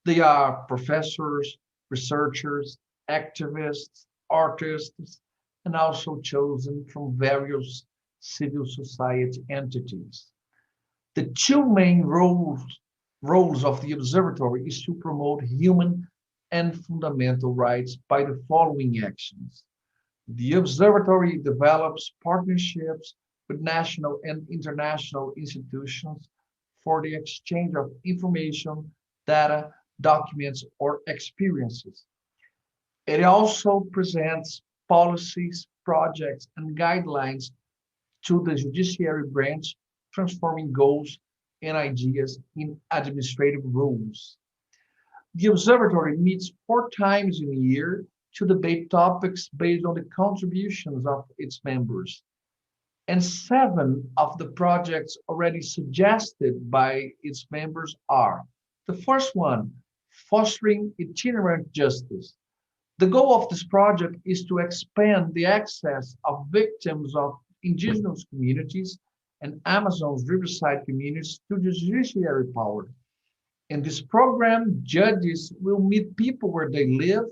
They are professors, researchers, activists, artists, and also chosen from various civil society entities. The 2 main roles of the observatory is to promote human and fundamental rights by the following actions. The observatory develops partnerships with national and international institutions for the exchange of information, data, documents, or experiences. It also presents policies, projects, and guidelines to the judiciary branch, transforming goals and ideas in administrative rules. The observatory meets 4 times in a year to debate topics based on the contributions of its members. And 7 of the projects already suggested by its members are: the first one, fostering itinerant justice. The goal of this project is to expand the access of victims of indigenous communities and Amazon's riverside communities to the judiciary power. In this program, judges will meet people where they live,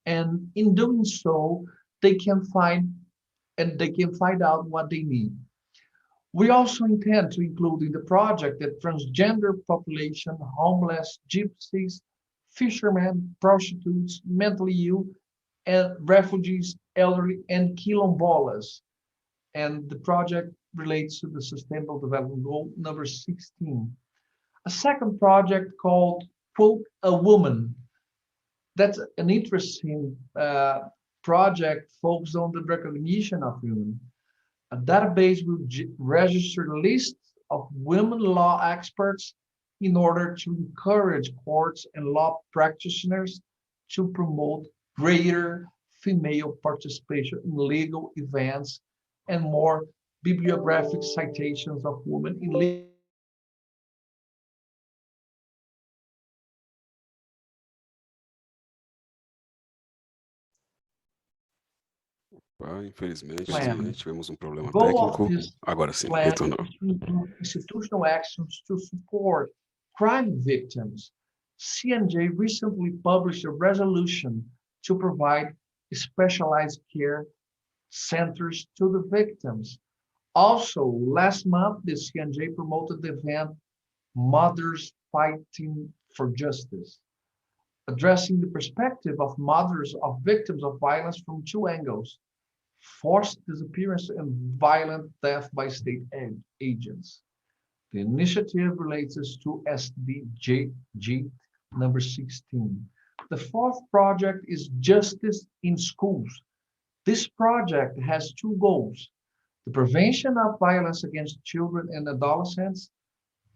and in doing so, they can find out what they need. We also intend to include in the project the transgender population, homeless, gypsies, fishermen, prostitutes, mentally ill, and refugees, elderly, and quilombolas. And the project relates to the Sustainable Development Goal number 16. A second project called, quote, A Woman. That's an interesting project focused on the recognition of women. A database will register lists of women law experts in order to encourage courts and law practitioners to promote greater female participation in legal events and more bibliographic citations of women in legal. Infelizmente, tivemos problema Goal of técnico. this Agora sim, plan retornou. is to include institutional actions to support crime victims. CNJ recently published a resolution to provide specialized care centers to the victims. Also, last month, the CNJ promoted the event Mothers Fighting for Justice, addressing the perspective of mothers of victims of violence from 2 angles: forced disappearance and violent death by state agents. The initiative relates to SDG number 16. The 4th project is Justice in Schools. This project has 2 goals: the prevention of violence against children and adolescents,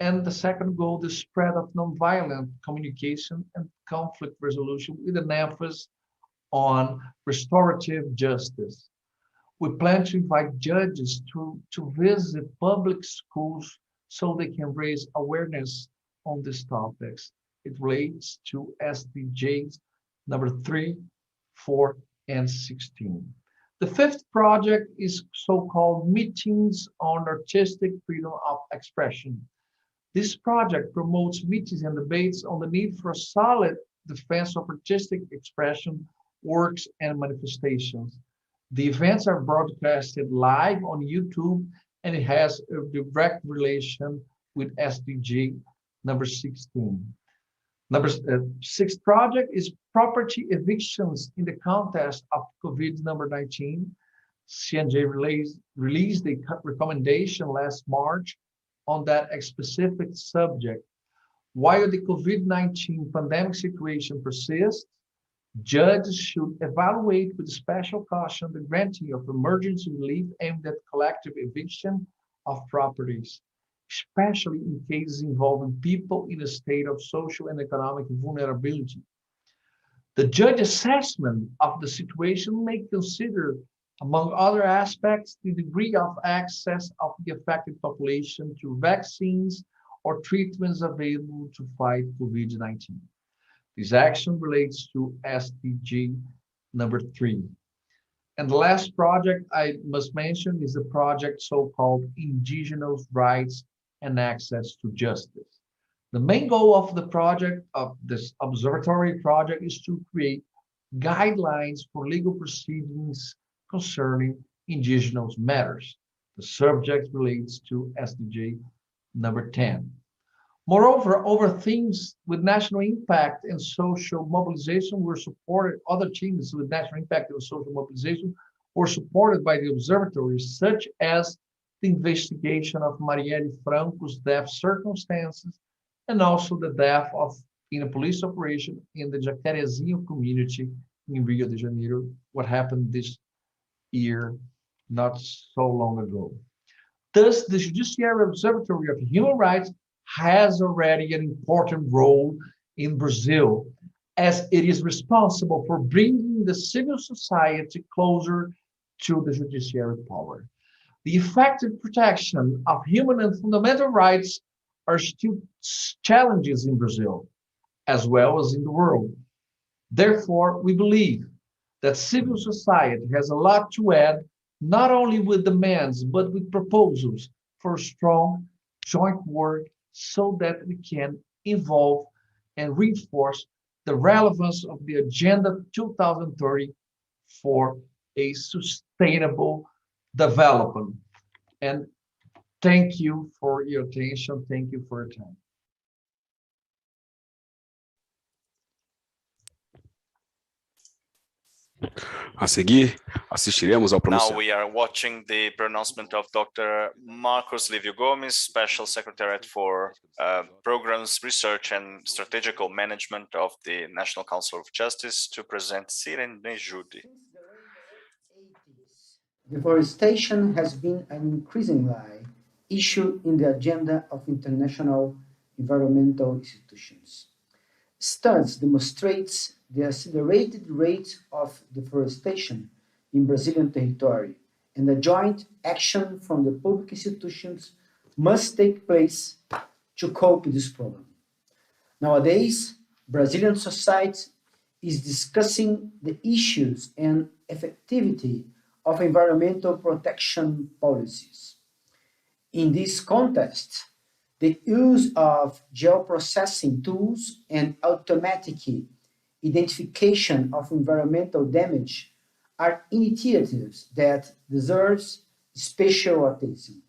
and the second goal, the spread of nonviolent communication and conflict resolution with an emphasis on restorative justice. We plan to invite judges to visit public schools so they can raise awareness on these topics. It relates to SDGs number 3, 4, and 16. The 5th project is so-called Meetings on Artistic Freedom of Expression. This project promotes meetings and debates on the need for a solid defense of artistic expression works, and manifestations. The events are broadcasted live on YouTube, and it has a direct relation with SDG number 16. Number sixth project is property evictions in the context of COVID number 19. CNJ released a recommendation last March on that specific subject. While the COVID-19 pandemic situation persists, judges should evaluate with special caution the granting of emergency relief aimed at collective eviction of properties, especially in cases involving people in a state of social and economic vulnerability. The judge assessment of the situation may consider, among other aspects, the degree of access of the affected population to vaccines or treatments available to fight COVID-19. This action relates to SDG number 3. And the last project I must mention is the project so-called Indigenous Rights and Access to Justice. The main goal of the project, of this observatory project, is to create guidelines for legal proceedings concerning indigenous matters. The subject relates to SDG number 10. Moreover, over themes with national impact and social mobilization were supported, other themes with national impact and social mobilization were supported by the observatories, such as the investigation of Marielle Franco's death circumstances, and also the death in a police operation in the Jacarezinho community in Rio de Janeiro, what happened this year, not so long ago. Thus, the Judiciary Observatory of Human Rights has already an important role in Brazil, as it is responsible for bringing the civil society closer to the judiciary power. The effective protection of human and fundamental rights are still challenges in Brazil, as well as in the world. Therefore, we believe that civil society has a lot to add, not only with demands, but with proposals for strong joint work so that we can evolve and reinforce the relevance of the Agenda 2030 for a sustainable development. And thank you for your attention. Thank you for your time. A seguir, assistiremos ao Now pronunciamento. we are watching the pronouncement of Dr. Marcos Livio Gomes, Special Secretariat for Programs, Research and Strategical Management of the National Council of Justice, to present Sirene Judy. Deforestation has been an increasingly issue in the agenda of international environmental institutions. Studies demonstrate the accelerated rate of deforestation in Brazilian territory, and a joint action from the public institutions must take place to cope with this problem. Nowadays, Brazilian society is discussing the issues and effectivity of environmental protection policies. In this context, the use of geoprocessing tools and automatic identification of environmental damage are initiatives that deserve special attention.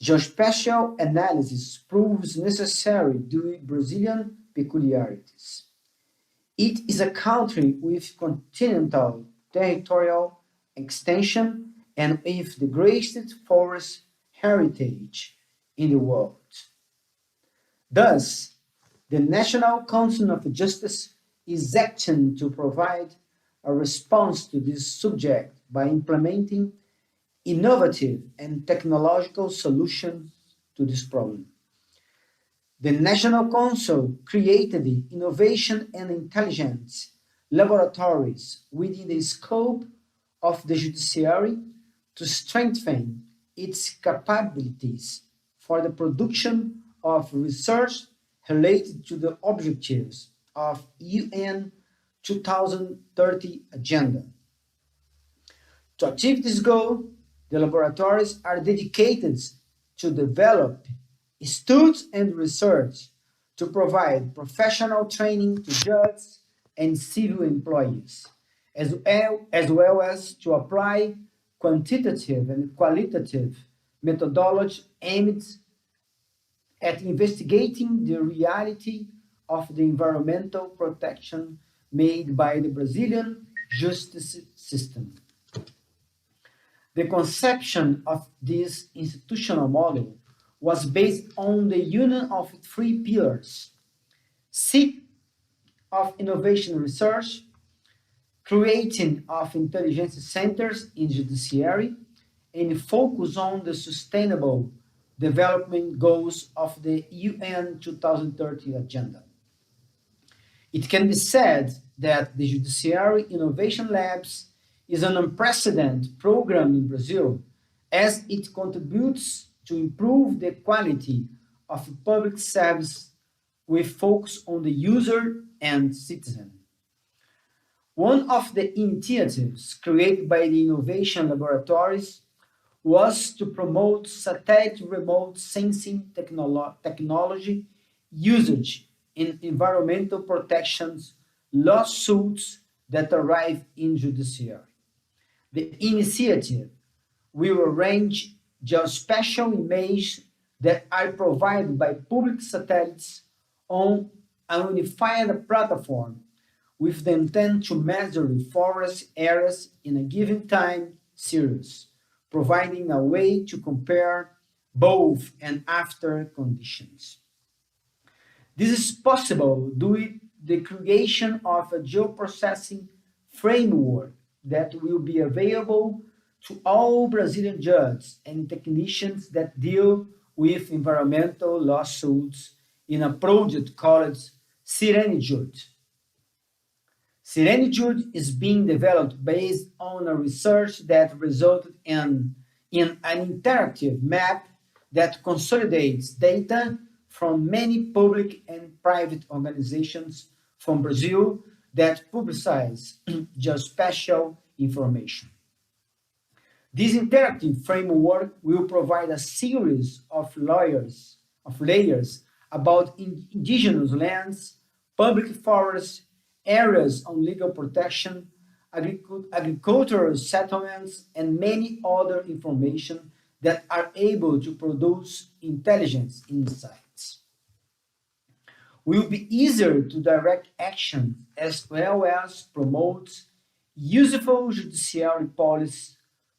Geospatial analysis proves necessary due to Brazilian peculiarities. It is a country with continental territorial extension and with the greatest forest heritage in the world. Thus, the National Council of Justice is acting to provide a response to this subject by implementing innovative and technological solutions to this problem. The National Council created the Innovation and Intelligence Laboratories within the scope of the judiciary to strengthen its capabilities for the production of research related to the objectives of UN 2030 Agenda. To achieve this goal, the laboratories are dedicated to develop institutes and research, to provide professional training to judges, and civil employees, as well as to apply quantitative and qualitative methodology aimed at investigating the reality of the environmental protection made by the Brazilian justice system. The conception of this institutional model was based on the union of three pillars: seek of innovation research, creating of intelligence centers in judiciary, and focus on the sustainable development goals of the UN 2030 agenda. It can be said that the Judiciary Innovation Labs is an unprecedented program in Brazil, as it contributes to improve the quality of public service with focus on the user and citizen. One of the initiatives created by the Innovation Laboratories was to promote satellite remote sensing technology usage in environmental protections lawsuits that arrive in judiciary. The initiative will arrange geospatial images that are provided by public satellites on a unified platform with the intent to measure forest areas in a given time series, providing a way to compare both and after conditions. This is possible due to the creation of a geoprocessing framework that will be available to all Brazilian judges and technicians that deal with environmental lawsuits in a project called Sirenejud. Sirenejud is being developed based on a research that resulted in an interactive map that consolidates data from many public and private organizations from Brazil that publicize geospatial information. This interactive framework will provide a series of layers about indigenous lands, public forests, areas on legal protection, agricultural settlements, and many other information that are able to produce intelligence insights. Will be easier to direct action as well as promote useful judiciary policy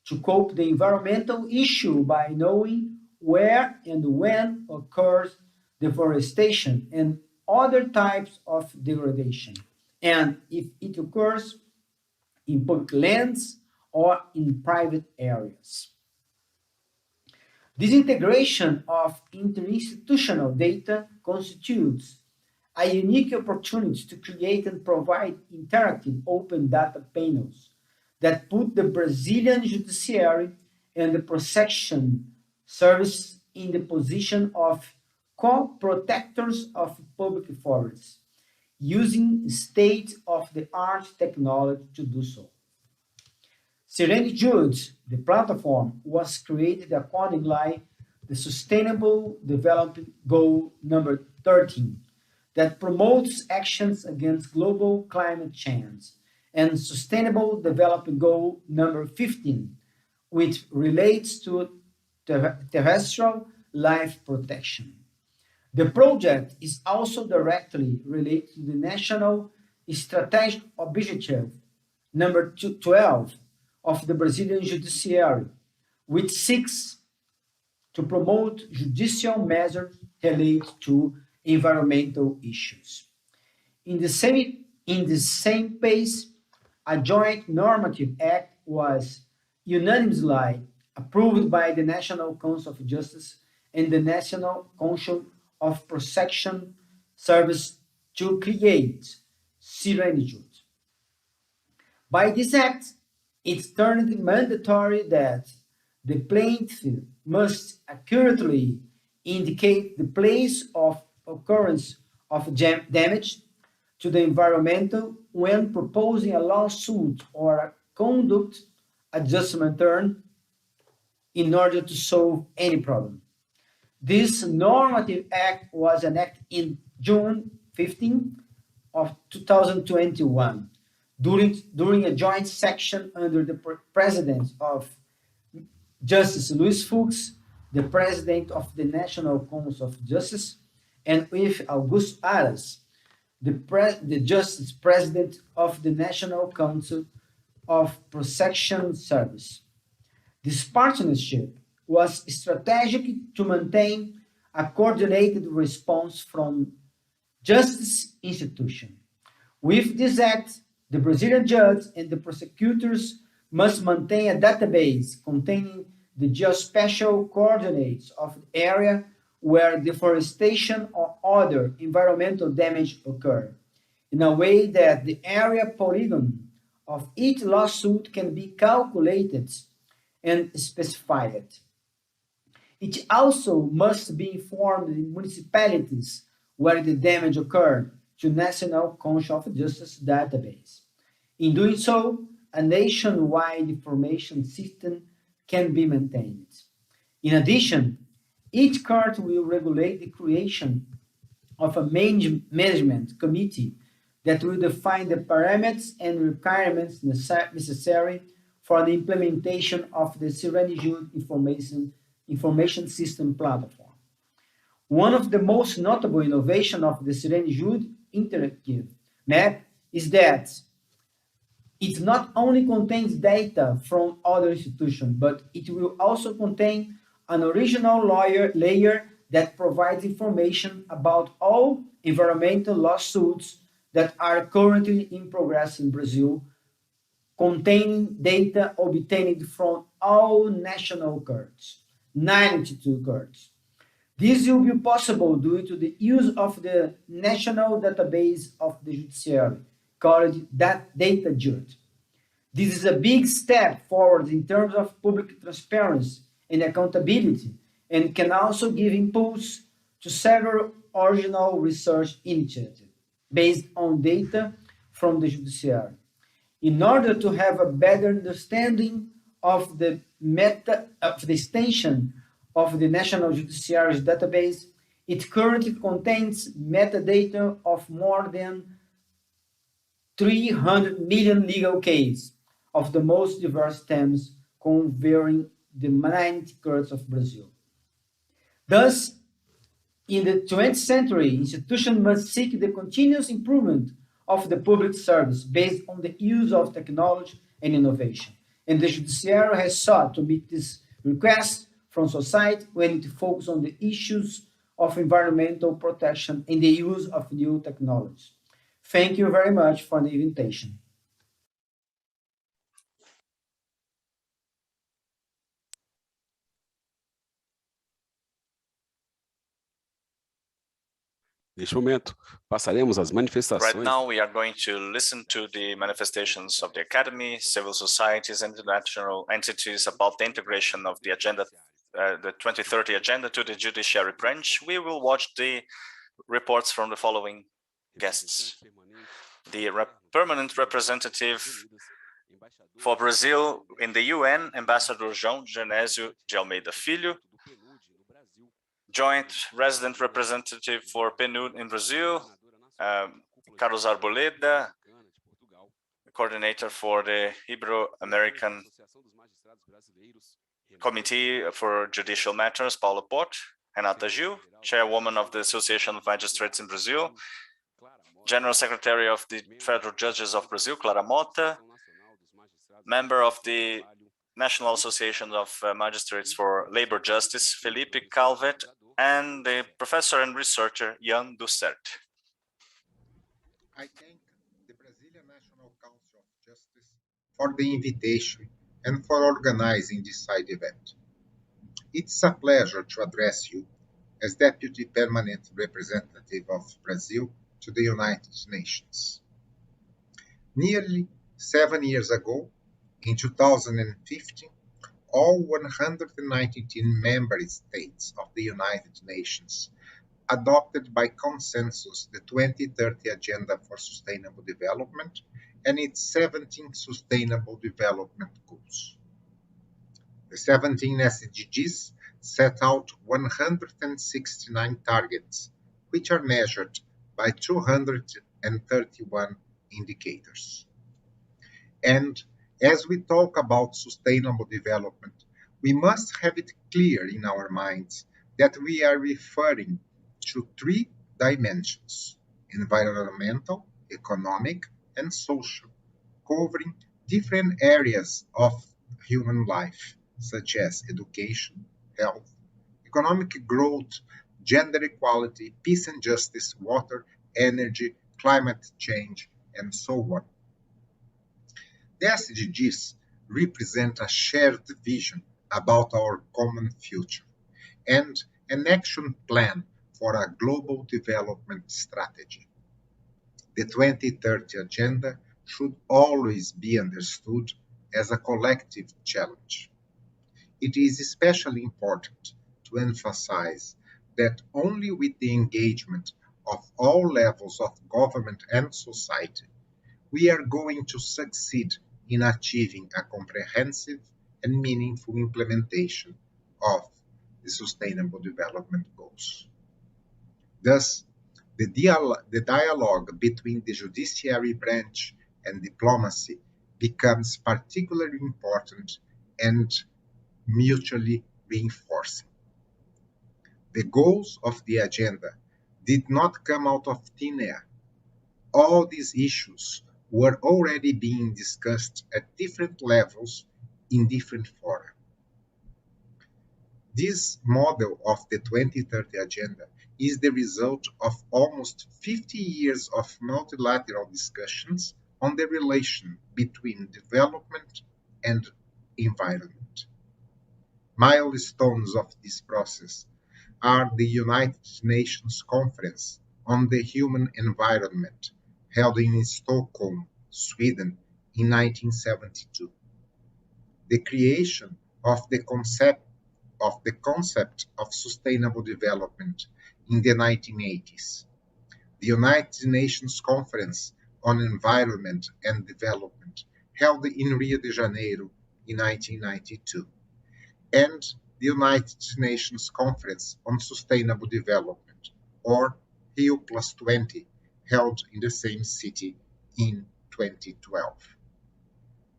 to cope the environmental issue by knowing where and when occurs deforestation and other types of degradation, and if it occurs in public lands or in private areas. This integration of interinstitutional data constitutes a unique opportunity to create and provide interactive open data panels that put the Brazilian judiciary and the prosecution service in the position of co-protectors of public forests, using state-of-the-art technology to do so. Sirenejud, the platform, was created accordingly the Sustainable Development Goal number 13, that promotes actions against global climate change, and Sustainable Development Goal number 15, which relates to terrestrial life protection. The project is also directly related to the National Strategic Objective number 12 of the Brazilian Judiciary, which seeks to promote judicial measures related to environmental issues. In the same pace, a joint normative act was unanimously approved by the National Council of Justice and the National Council of Prosecution Service to create Sirenejud. By this act, it turned mandatory that the plaintiff must accurately indicate the place of occurrence of damage to the environment when proposing a lawsuit or a conduct adjustment term in order to solve any problem. This normative act was enacted in June 15 of 2021 during a joint section under the president of Justice Luis Fux, the president of the National Council of Justice, and with Augusto Aras, the Justice President of the National Council of Prosecution Service. This partnership was strategic to maintain a coordinated response from justice institution. With this act, the Brazilian judge and the prosecutors must maintain a database containing the geospatial coordinates of the area where deforestation or other environmental damage occur, in a way that the area polygon of each lawsuit can be calculated and specified. It also must be informed the municipalities where the damage occurred to National Council of Justice database. In doing so, a nationwide information system can be maintained. In addition, each court will regulate the creation of a management committee that will define the parameters and requirements necessary for the implementation of the Serenity information system platform. One of the most notable innovations of the Serenity interactive map is that it not only contains data from other institutions, but it will also contain an original layer that provides information about all environmental lawsuits that are currently in progress in Brazil, containing data obtained from all national courts, 92 courts. This will be possible due to the use of the national database of the judiciary, called DataJud. This is a big step forward in terms of public transparency and accountability, and can also give impulse to several original research initiatives based on data from the judiciary. In order to have a better understanding of the extension of the National Judiciary's database, it currently contains metadata of more than 300 million legal cases of the most diverse themes covering the 90 courts of Brazil. Thus, in the 20th century, institutions must seek the continuous improvement of the public service based on the use of technology and innovation. And the judiciary has sought to meet this request from society when it focuses on the issues of environmental protection and the use of new technologies. Thank you very much for the invitation. Neste momento, passaremos às manifestações. Right now, we are going to listen to the manifestations of the Academy, civil societies, and international entities about the integration of the agenda, the 2030 agenda to the judiciary branch. We will watch the reports from the following guests. The permanent representative for Brazil in the UN, Ambassador João Genésio de Almeida Filho, Joint Resident Representative for PNUD in Brazil, Carlos Arboleda, Coordinator for the Ibero-American Committee for Judicial Matters, Paula Port, Renata Gil, Chairwoman of the Association of Magistrates in Brazil, General Secretary of the Federal Judges of Brazil, Clara Mota, Member of the National Association of Magistrates for Labor Justice, Felipe Calvet, and the professor and researcher, Jan Dussert. I thank the Brazilian National Council of Justice for the invitation and for organizing this side event. It's a pleasure to address you as Deputy Permanent Representative of Brazil to the United Nations. Nearly 7 years ago, in 2015, all 119 member states of the United Nations adopted by consensus the 2030 Agenda for Sustainable Development and its 17 Sustainable Development Goals. The 17 SDGs set out 169 targets, which are measured by 200 and 31 indicators. And as we talk about sustainable development, we must have it clear in our minds that we are referring to three dimensions: environmental, economic, and social, covering different areas of human life, such as education, health, economic growth, gender equality, peace and justice, water, energy, climate change, and so on. The SDGs represent a shared vision about our common future and an action plan for a global development strategy. The 2030 Agenda should always be understood as a collective challenge. It is especially important to emphasize that only with the engagement of all levels of government and society, we are going to succeed in achieving a comprehensive and meaningful implementation of the Sustainable Development Goals. Thus, the dialogue between the judiciary branch and diplomacy becomes particularly important and mutually reinforcing. The goals of the agenda did not come out of thin air. All these issues were already being discussed at different levels in different fora. This model of the 2030 Agenda is the result of almost 50 years of multilateral discussions on the relation between development and environment. Milestones of this process are the United Nations Conference on the Human Environment, held in Stockholm, Sweden, in 1972. The creation of the concept of sustainable development in the 1980s. The United Nations Conference on Environment and Development, held in Rio de Janeiro in 1992. And the United Nations Conference on Sustainable Development, or Rio+20, held in the same city in 2012.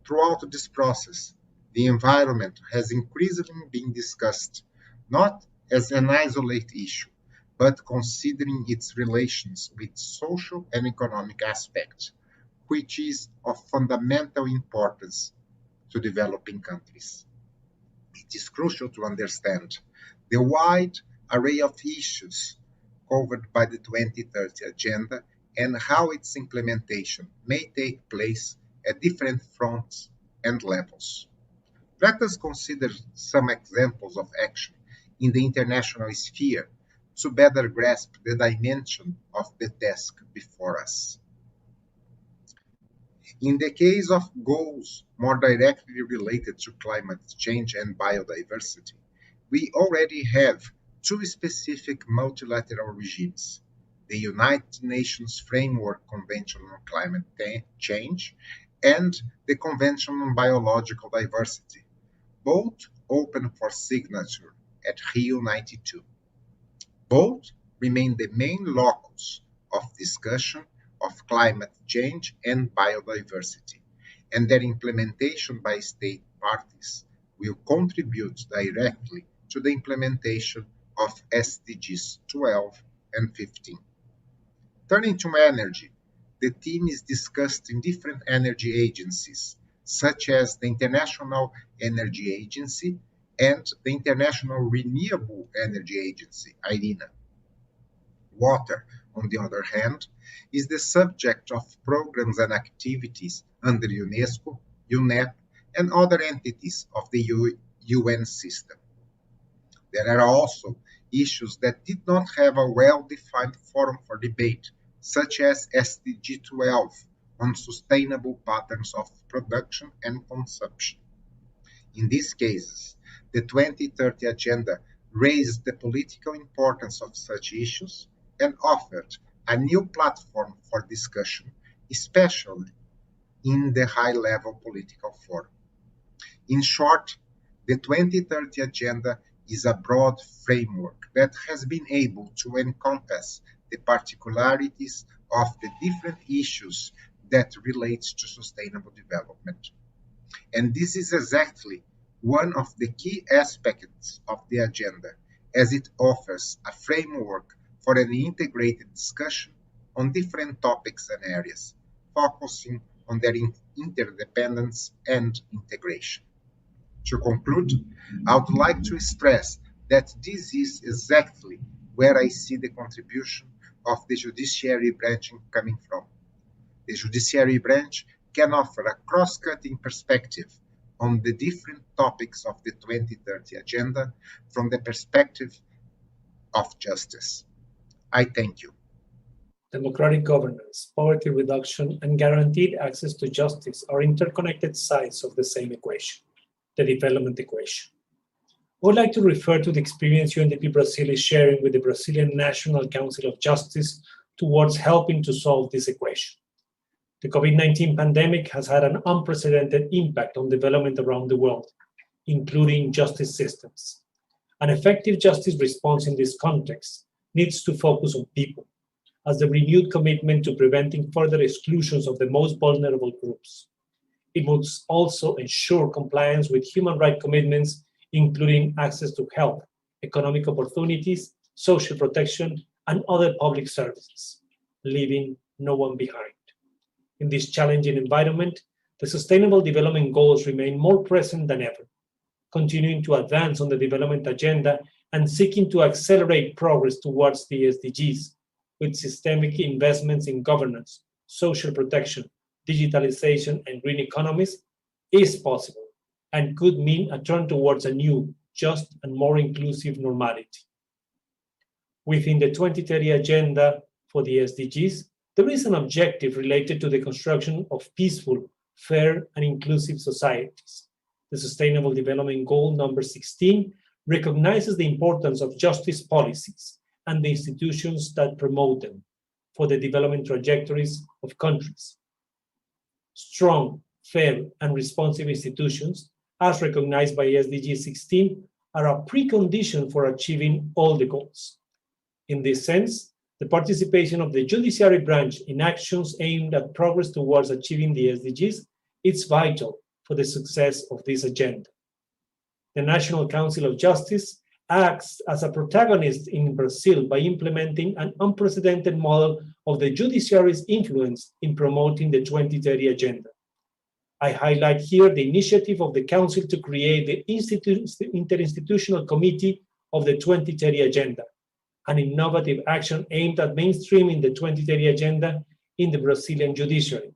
Throughout this process, the environment has increasingly been discussed, not as an isolated issue, but considering its relations with social and economic aspects, which is of fundamental importance to developing countries. It is crucial to understand the wide array of issues covered by the 2030 Agenda and how its implementation may take place at different fronts and levels. Let us consider some examples of action in the international sphere to better grasp the dimension of the task before us. In the case of goals more directly related to climate change and biodiversity, we already have two specific multilateral regimes: the United Nations Framework Convention on Climate Change and the Convention on Biological Diversity, both open for signature at Rio 92. Both remain the main locus of discussion of climate change and biodiversity, and their implementation by state parties will contribute directly to the implementation of SDGs 12 and 15. Turning to energy, the theme is discussed in different energy agencies, such as the International Energy Agency and the International Renewable Energy Agency, IRENA. Water, on the other hand, is the subject of programs and activities under UNESCO, UNEP, and other entities of the UN system. There are also issues that did not have a well-defined forum for debate, such as SDG 12 on sustainable patterns of production and consumption. In these cases, the 2030 Agenda raised the political importance of such issues and offered a new platform for discussion, especially in the high-level political forum. In short, the 2030 Agenda is a broad framework that has been able to encompass the particularities of the different issues that relate to sustainable development. And this is exactly one of the key aspects of the agenda, as it offers a framework for an integrated discussion on different topics and areas, focusing on their interdependence and integration. To conclude, I would like to stress that this is exactly where I see the contribution of the judiciary branch coming from. The judiciary branch can offer a cross-cutting perspective on the different topics of the 2030 agenda from the perspective of justice. I thank you. Democratic governance, poverty reduction, and guaranteed access to justice are interconnected sides of the same equation, the development equation. I would like to refer to the experience UNDP Brazil is sharing with the Brazilian National Council of Justice towards helping to solve this equation. The COVID-19 pandemic has had an unprecedented impact on development around the world, including justice systems. An effective justice response in this context needs to focus on people, as the renewed commitment to preventing further exclusions of the most vulnerable groups. It must also ensure compliance with human rights commitments, including access to health, economic opportunities, social protection, and other public services, leaving no one behind. In this challenging environment, the Sustainable Development Goals remain more present than ever, continuing to advance on the development agenda and seeking to accelerate progress towards the SDGs, with systemic investments in governance, social protection, digitalization, and green economies is possible and could mean a turn towards a new, just, and more inclusive normality. Within the 2030 Agenda for the SDGs, there is an objective related to the construction of peaceful, fair, and inclusive societies. The Sustainable Development Goal number 16 recognizes the importance of justice policies and the institutions that promote them for the development trajectories of countries. Strong, fair, and responsive institutions, as recognized by SDG 16, are a precondition for achieving all the goals. In this sense, the participation of the judiciary branch in actions aimed at progress towards achieving the SDGs is vital for the success of this agenda. The National Council of Justice acts as a protagonist in Brazil by implementing an unprecedented model of the judiciary's influence in promoting the 2030 Agenda. I highlight here the initiative of the Council to create the Interinstitutional Committee of the 2030 Agenda, an innovative action aimed at mainstreaming the 2030 Agenda in the Brazilian Judiciary.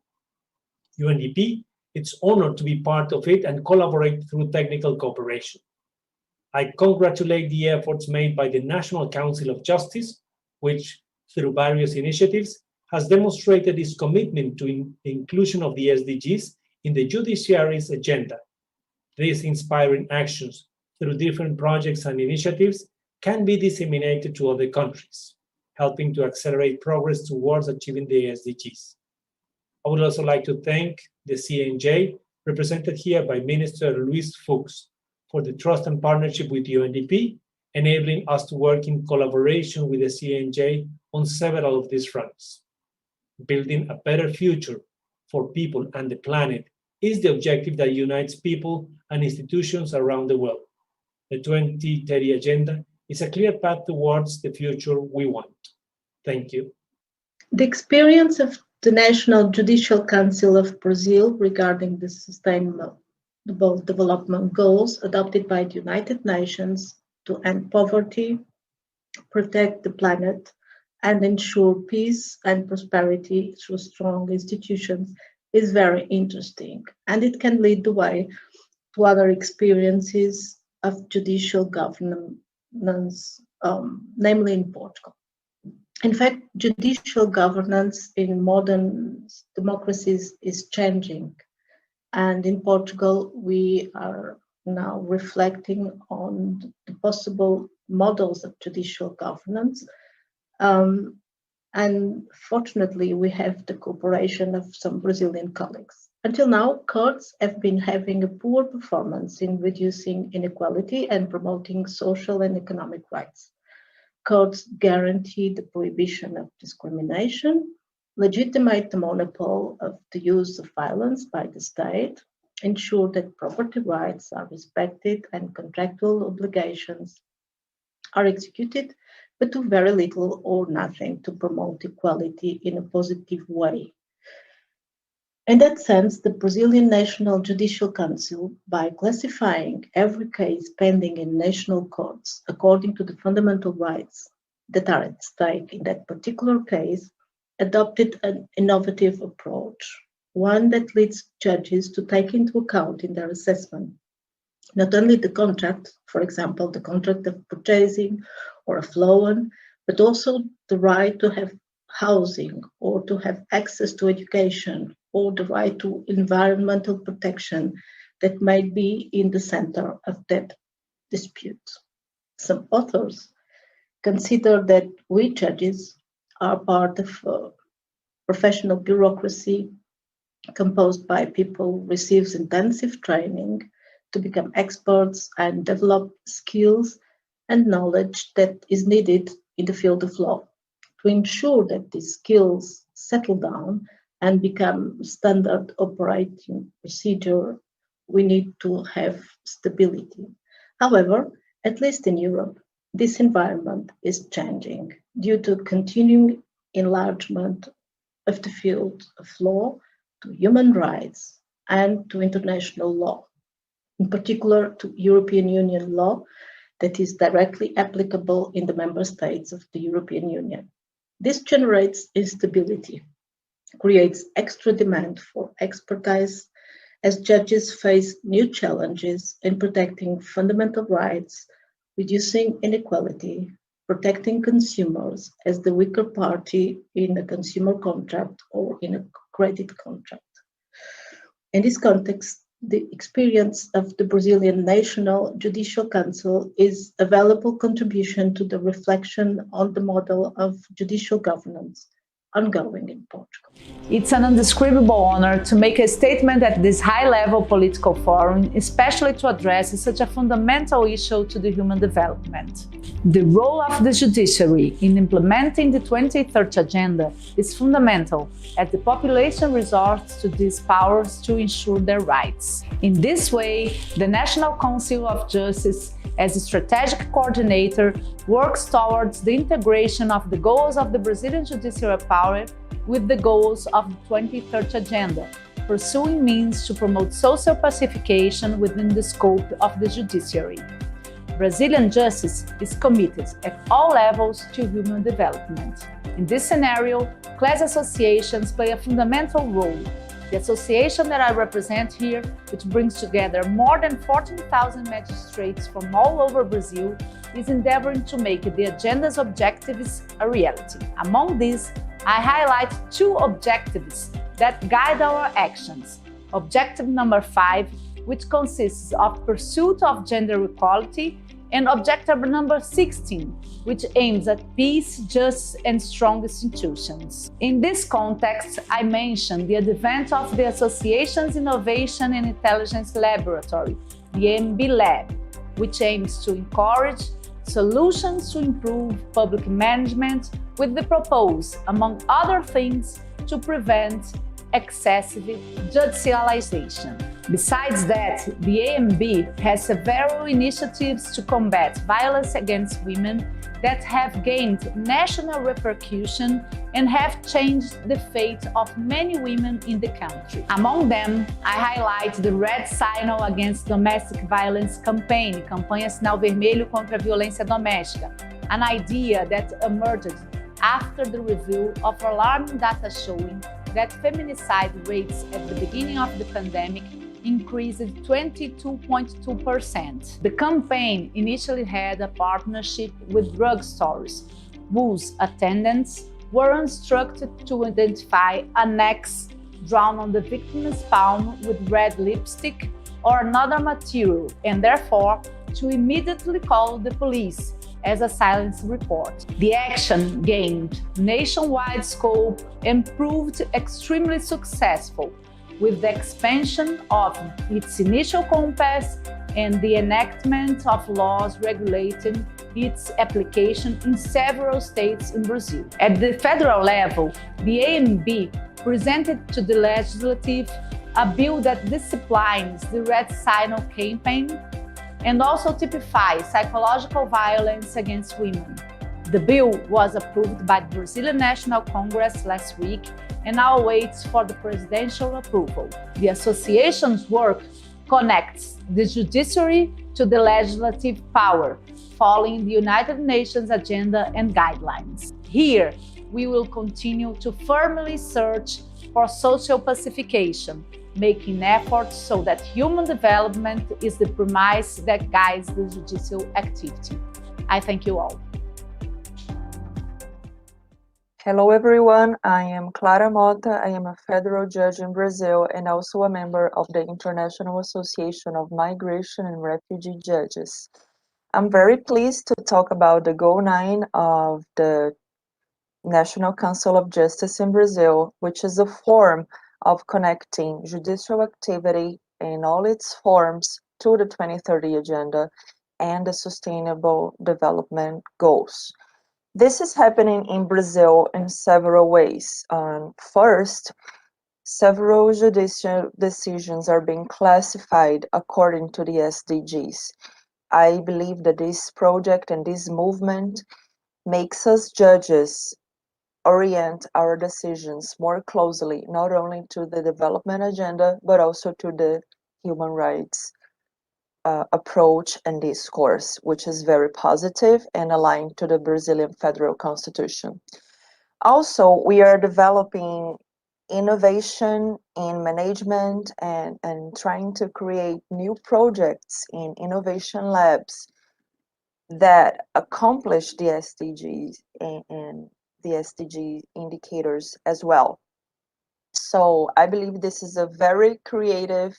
UNDP is honored to be part of it and collaborate through technical cooperation. I congratulate the efforts made by the National Council of Justice, which, through various initiatives, has demonstrated its commitment to the inclusion of the SDGs in the judiciary's agenda. These inspiring actions, through different projects and initiatives, can be disseminated to other countries, helping to accelerate progress towards achieving the SDGs. I would also like to thank the CNJ, represented here by Minister Luis Fuchs, for the trust and partnership with UNDP, enabling us to work in collaboration with the CNJ on several of these fronts. Building a better future for people and the planet is the objective that unites people and institutions around the world. The 2030 Agenda is a clear path towards the future we want. Thank you. The experience of the National Judicial Council of Brazil regarding the Sustainable Development Goals adopted by the United Nations to end poverty, protect the planet, and ensure peace and prosperity through strong institutions is very interesting, and it can lead the way to other experiences of judicial governance, namely in Portugal. In fact, judicial governance in modern democracies is changing. And in Portugal, we are now reflecting on the possible models of judicial governance. And fortunately, we have the cooperation of some Brazilian colleagues. Until now, courts have been having a poor performance in reducing inequality and promoting social and economic rights. Courts guarantee the prohibition of discrimination, legitimate the monopoly of the use of violence by the state, ensure that property rights are respected and contractual obligations are executed, but do very little or nothing to promote equality in a positive way. In that sense, the Brazilian National Judicial Council, by classifying every case pending in national courts according to the fundamental rights that are at stake in that particular case, adopted an innovative approach, one that leads judges to take into account in their assessment not only the contract, for example, the contract of purchasing or of loan, but also the right to have housing or to have access to education or the right to environmental protection that may be in the center of that dispute. Some authors consider that we judges are part of a professional bureaucracy composed by people who receive intensive training to become experts and develop skills and knowledge that is needed in the field of law. To ensure that these skills settle down and become standard operating procedure, we need to have stability. However, at least in Europe, this environment is changing due to continuing enlargement of the field of law to human rights and to international law, in particular to European Union law that is directly applicable in the member states of the European Union. This generates instability, creates extra demand for expertise as judges face new challenges in protecting fundamental rights, reducing inequality, protecting consumers as the weaker party in a consumer contract or in a credit contract. In this context, the experience of the Brazilian National Judicial Council is a valuable contribution to the reflection on the model of judicial governance ongoing in Portugal. It's an undescribable honor to make a statement at this high-level political forum, especially to address such a fundamental issue to the human development. The role of the judiciary in implementing the 2030 Agenda is fundamental, as the population resorts to these powers to ensure their rights. In this way, the National Council of Justice, as a strategic coordinator, works towards the integration of the goals of the Brazilian judicial power with the goals of the 2030 Agenda, pursuing means to promote social pacification within the scope of the judiciary. Brazilian justice is committed at all levels to human development. In this scenario, class associations play a fundamental role. The association that I represent here, which brings together more than 14,000 magistrates from all over Brazil, is endeavoring to make the agenda's objectives a reality. Among these, I highlight two objectives that guide our actions. Objective number 5, which consists of pursuit of gender equality, and objective number 16, which aims at peace, justice, and strong institutions. In this context, I mention the advent of the Association's Innovation and Intelligence Laboratory, the AMB Lab, which aims to encourage solutions to improve public management with the purpose, among other things, to prevent excessive judicialization. Besides that, the AMB has several initiatives to combat violence against women that have gained national repercussion and have changed the fate of many women in the country. Among them, I highlight the Red Signal Against Domestic Violence campaign, Campanha Sinal Vermelho contra a Violência Doméstica, an idea that emerged after the review of alarming data showing that feminicide rates at the beginning of the pandemic increased 22.2%. The campaign initially had a partnership with drugstores, whose attendants were instructed to identify an X drawn on the victim's palm with red lipstick or another material, and therefore to immediately call the police as a silence report. The action gained nationwide scope and proved extremely successful, with the expansion of its initial compass and the enactment of laws regulating its application in several states in Brazil. At the federal level, the ANB presented to the legislative a bill that disciplines the Red Signal campaign and also typifies psychological violence against women. The bill was approved by the Brazilian National Congress last week and now waits for the presidential approval. The association's work connects the judiciary to the legislative power, following the United Nations agenda and guidelines. Here, we will continue to firmly search for social pacification, making efforts so that human development is the premise that guides the judicial activity. I thank you all. Hello everyone, I am Clara Mota. I am a federal judge in Brazil and also a member of the International Association of Migration and Refugee Judges. I'm very pleased to talk about the Goal 9 of the National Council of Justice in Brazil, which is a form of connecting judicial activity in all its forms to the 2030 Agenda and the Sustainable Development Goals. This is happening in Brazil in several ways. First, several judicial decisions are being classified according to the SDGs. I believe that this project and this movement makes us judges orient our decisions more closely, not only to the development agenda, but also to the human rights approach and discourse, which is very positive and aligned to the Brazilian Federal Constitution. Also, we are developing innovation in management and trying to create new projects in innovation labs that accomplish the SDGs and the SDG indicators as well. So I believe this is a very creative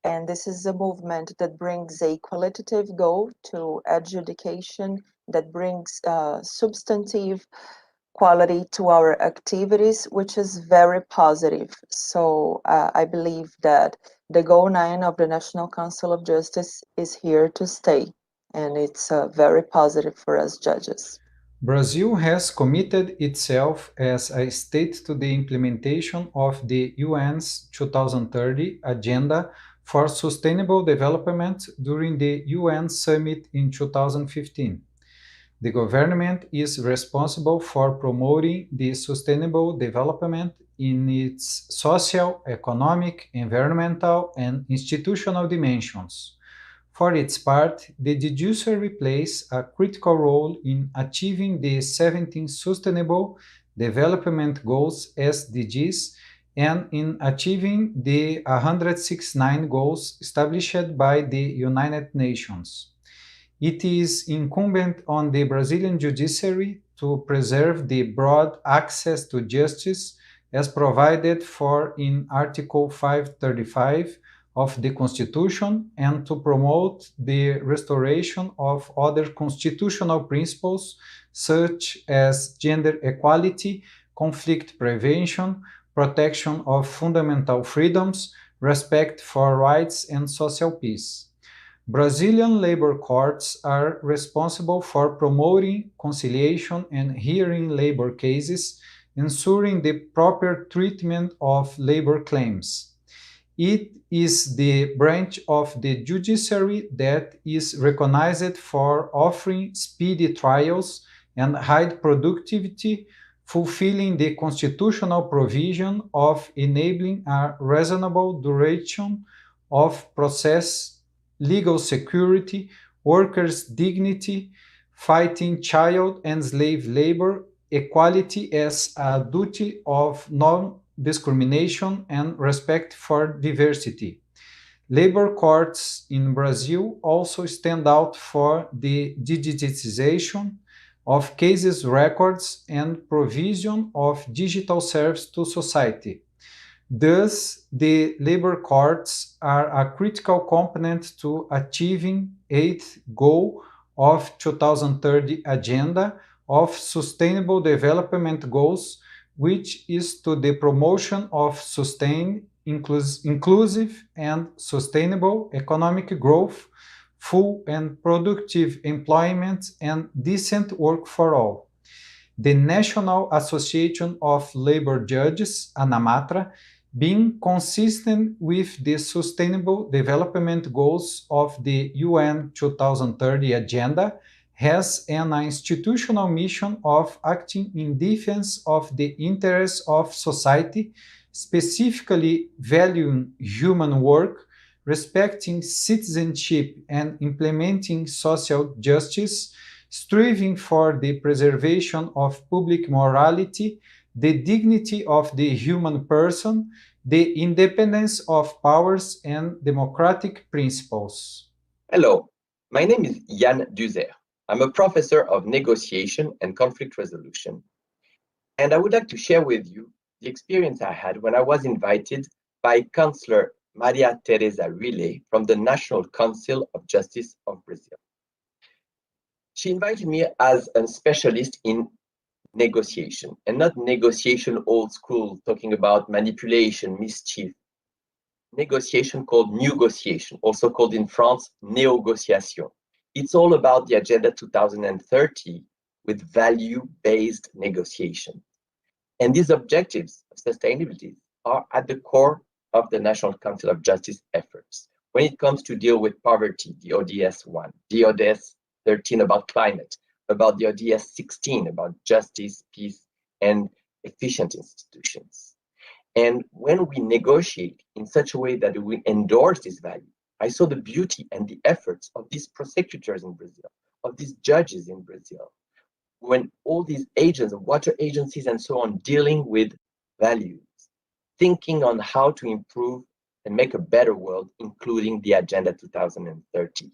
and this is a movement that brings a qualitative goal to adjudication, that brings substantive quality to our activities, which is very positive. So I believe that the Goal 9 of the National Council of Justice is here to stay, and it's very positive for us judges. Brazil has committed itself as a state to the implementation of the UN's 2030 Agenda for Sustainable Development during the UN Summit in 2015. The government is responsible for promoting the sustainable development in its social, economic, environmental, and institutional dimensions. For its part, the judiciary plays a critical role in achieving the 17 Sustainable Development Goals (SDGs) and in achieving the 169 goals established by the United Nations. It is incumbent on the Brazilian Judiciary to preserve the broad access to justice as provided for in Article 535 of the Constitution and to promote the restoration of other constitutional principles such as gender equality, conflict prevention, protection of fundamental freedoms, respect for rights, and social peace. Brazilian labor courts are responsible for promoting conciliation and hearing labor cases, ensuring the proper treatment of labor claims. It is the branch of the judiciary that is recognized for offering speedy trials and high productivity, fulfilling the constitutional provision of enabling a reasonable duration of process, legal security, workers' dignity, fighting child and slave labor, equality as a duty of non-discrimination, and respect for diversity. Labor courts in Brazil also stand out for the digitization of cases records and provision of digital service to society. Thus, the labor courts are a critical component to achieving 8th goal of 2030 Agenda of Sustainable Development Goals, which is to the promotion of sustained, inclusive, and sustainable economic growth full and productive employment, and decent work for all. The National Association of Labor Judges, ANAMATRA, being consistent with the Sustainable Development Goals of the UN 2030 Agenda, has an institutional mission of acting in defense of the interests of society, specifically valuing human work, respecting citizenship, and implementing social justice, striving for the preservation of public morality, the dignity of the human person, the independence of powers, and democratic principles. Hello, my name is Yann Duzer. I'm a professor of negotiation and conflict resolution. And I would like to share with you the experience I had when I was invited by Councillor Maria Teresa Rile from the National Council of Justice of Brazil. She invited me as a specialist in negotiation, and not negotiation old school, talking about manipulation, mischief. Negotiation called negotiation, also called in France, négociation. It's all about the Agenda 2030 with value-based negotiation. And these objectives of sustainability are at the core of the National Council of Justice efforts. When it comes to deal with poverty, the ODS 1, the ODS 13 about climate, about the ODS 16 about justice, peace, and efficient institutions. And when we negotiate in such a way that we endorse this value, I saw the beauty and the efforts of these prosecutors in Brazil, of these judges in Brazil, when all these agents, water agencies and so on, dealing with values, thinking on how to improve and make a better world, including the Agenda 2030.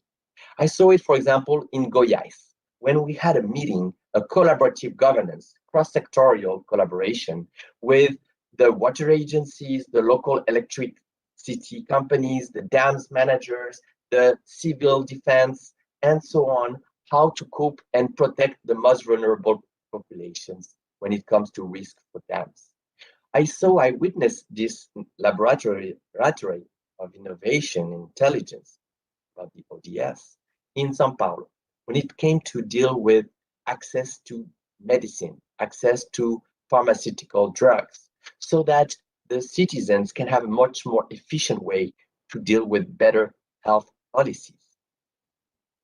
I saw it, for example, in Goiás, when we had a meeting, a collaborative governance, cross-sectorial collaboration with the water agencies, the local electricity companies, the dams managers, the civil defense, and so on, how to cope and protect the most vulnerable populations when it comes to risk for dams. I witnessed this laboratory of innovation and intelligence about the ODS in São Paulo, when it came to deal with access to medicine, access to pharmaceutical drugs, so that the citizens can have a much more efficient way to deal with better health policies.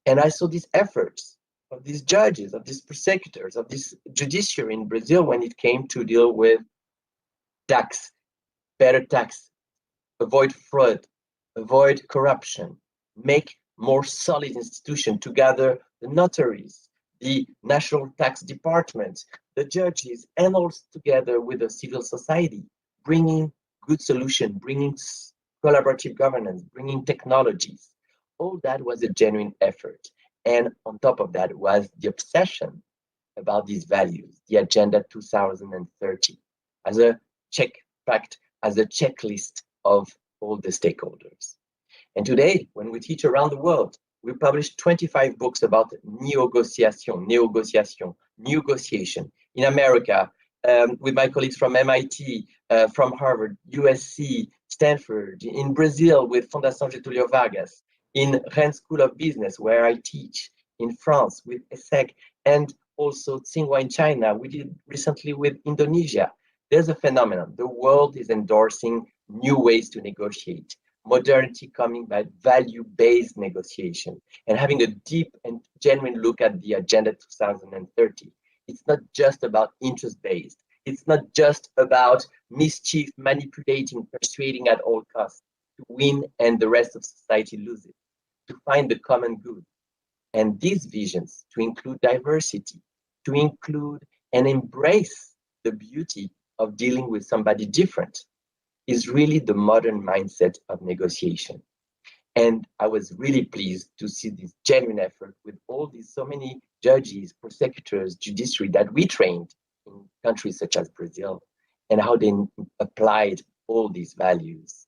And I saw these efforts of these judges, of these prosecutors, of this judiciary in Brazil when it came to deal with tax, better tax, avoid fraud, avoid corruption, make more solid institutions to gather the notaries, the National Tax Department, the judges, and all together with the civil society, bringing good solutions, bringing collaborative governance, bringing technologies. All that was a genuine effort. And on top of that was the obsession about these values, the Agenda 2030, as a as a checklist of all the stakeholders. And today, when we teach around the world, we publish 25 books about negotiation. In America, with my colleagues from MIT, from Harvard, USC, Stanford, in Brazil with Fundação Getúlio Vargas, in Rennes School of Business, where I teach, in France with ESSEC, and also Tsinghua in China. We did recently with Indonesia. There's a phenomenon. The world is endorsing new ways to negotiate. Modernity coming by value-based negotiation and having a deep and genuine look at the Agenda 2030. It's not just about interest-based. It's not just about mischief, manipulating, persuading at all costs to win and the rest of society loses, to find the common good. And these visions, to include diversity, to include and embrace the beauty of dealing with somebody different, is really the modern mindset of negotiation. And I was really pleased to see this genuine effort with all these so many judges, prosecutors, judiciary that we trained in countries such as Brazil, and how they applied all these values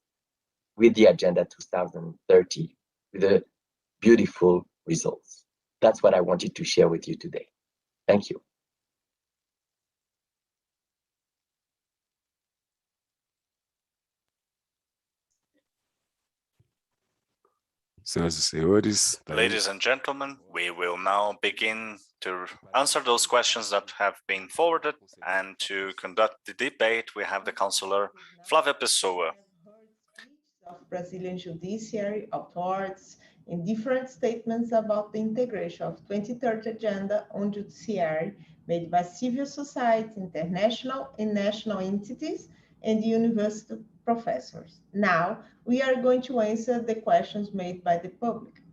with the Agenda 2030 with the beautiful results. That's what I wanted to share with you today. Thank you. Senhoras e senhores, Ladies and gentlemen, we will now begin to answer those questions that have been forwarded, and to conduct the debate, we have the Councillor Flávia Pessoa. Of Brazilian Judiciary, authorities, in different statements about the integration of 2030 Agenda on Judiciary made by civil society, international and national entities, and university professors. Now, we are going to answer the questions made by the public.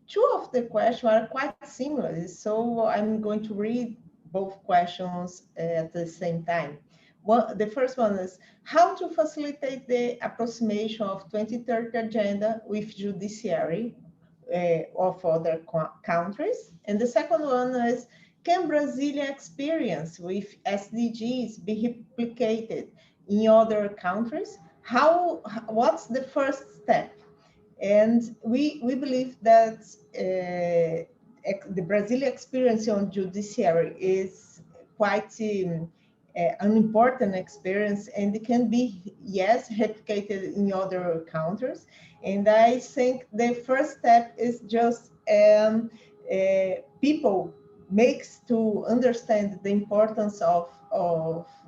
Two of the questions are quite similar, so I'm going to read both questions at the same time. The first one is how to facilitate the approximation of 2030 agenda with judiciary of other countries. And the second one is, can Brazilian experience with SDGs be replicated in other countries? What's the first step? And we believe that the Brazilian experience on judiciary is quite an important experience, and it can be, yes, replicated in other countries. And I think the first step is just people makes to understand the importance of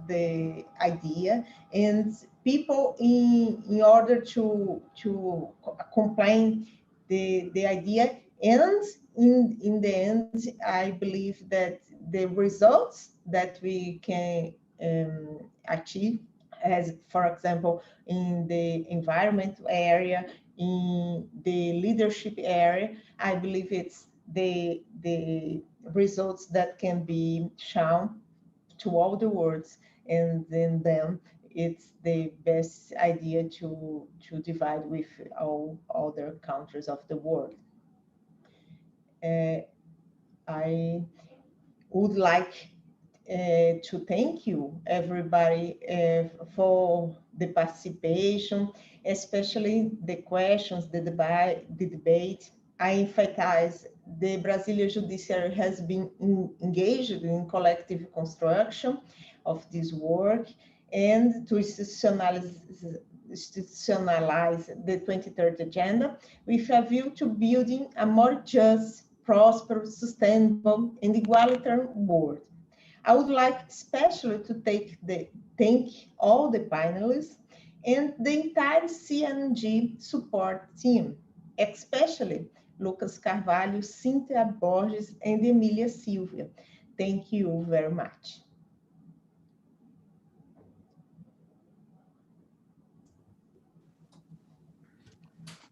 the idea, and people in order to complain the idea, and in the end, I believe that the results that we can achieve, as for example, in the environment area, in the leadership area, I believe it's the results that can be shown to all the world, and then it's the best idea to divide with all other countries of the world. I would like to thank you, everybody, for the participation, especially the questions, the debate. I emphasize the Brazilian Judiciary has been engaged in collective construction of this work, and to institutionalize the 2030 Agenda with a view to building a more just, prosperous, sustainable, and egalitarian world. I would like especially to thank all the panelists and the entire CNG support team, especially Lucas Carvalho, Cynthia Borges, and Emilia Silvia. Thank you very much.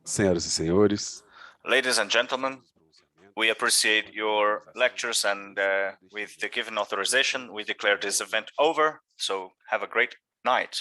senhoras e senhores, Ladies and gentlemen, we appreciate your lectures, and with the given authorization, we declare this event over. So have a great night.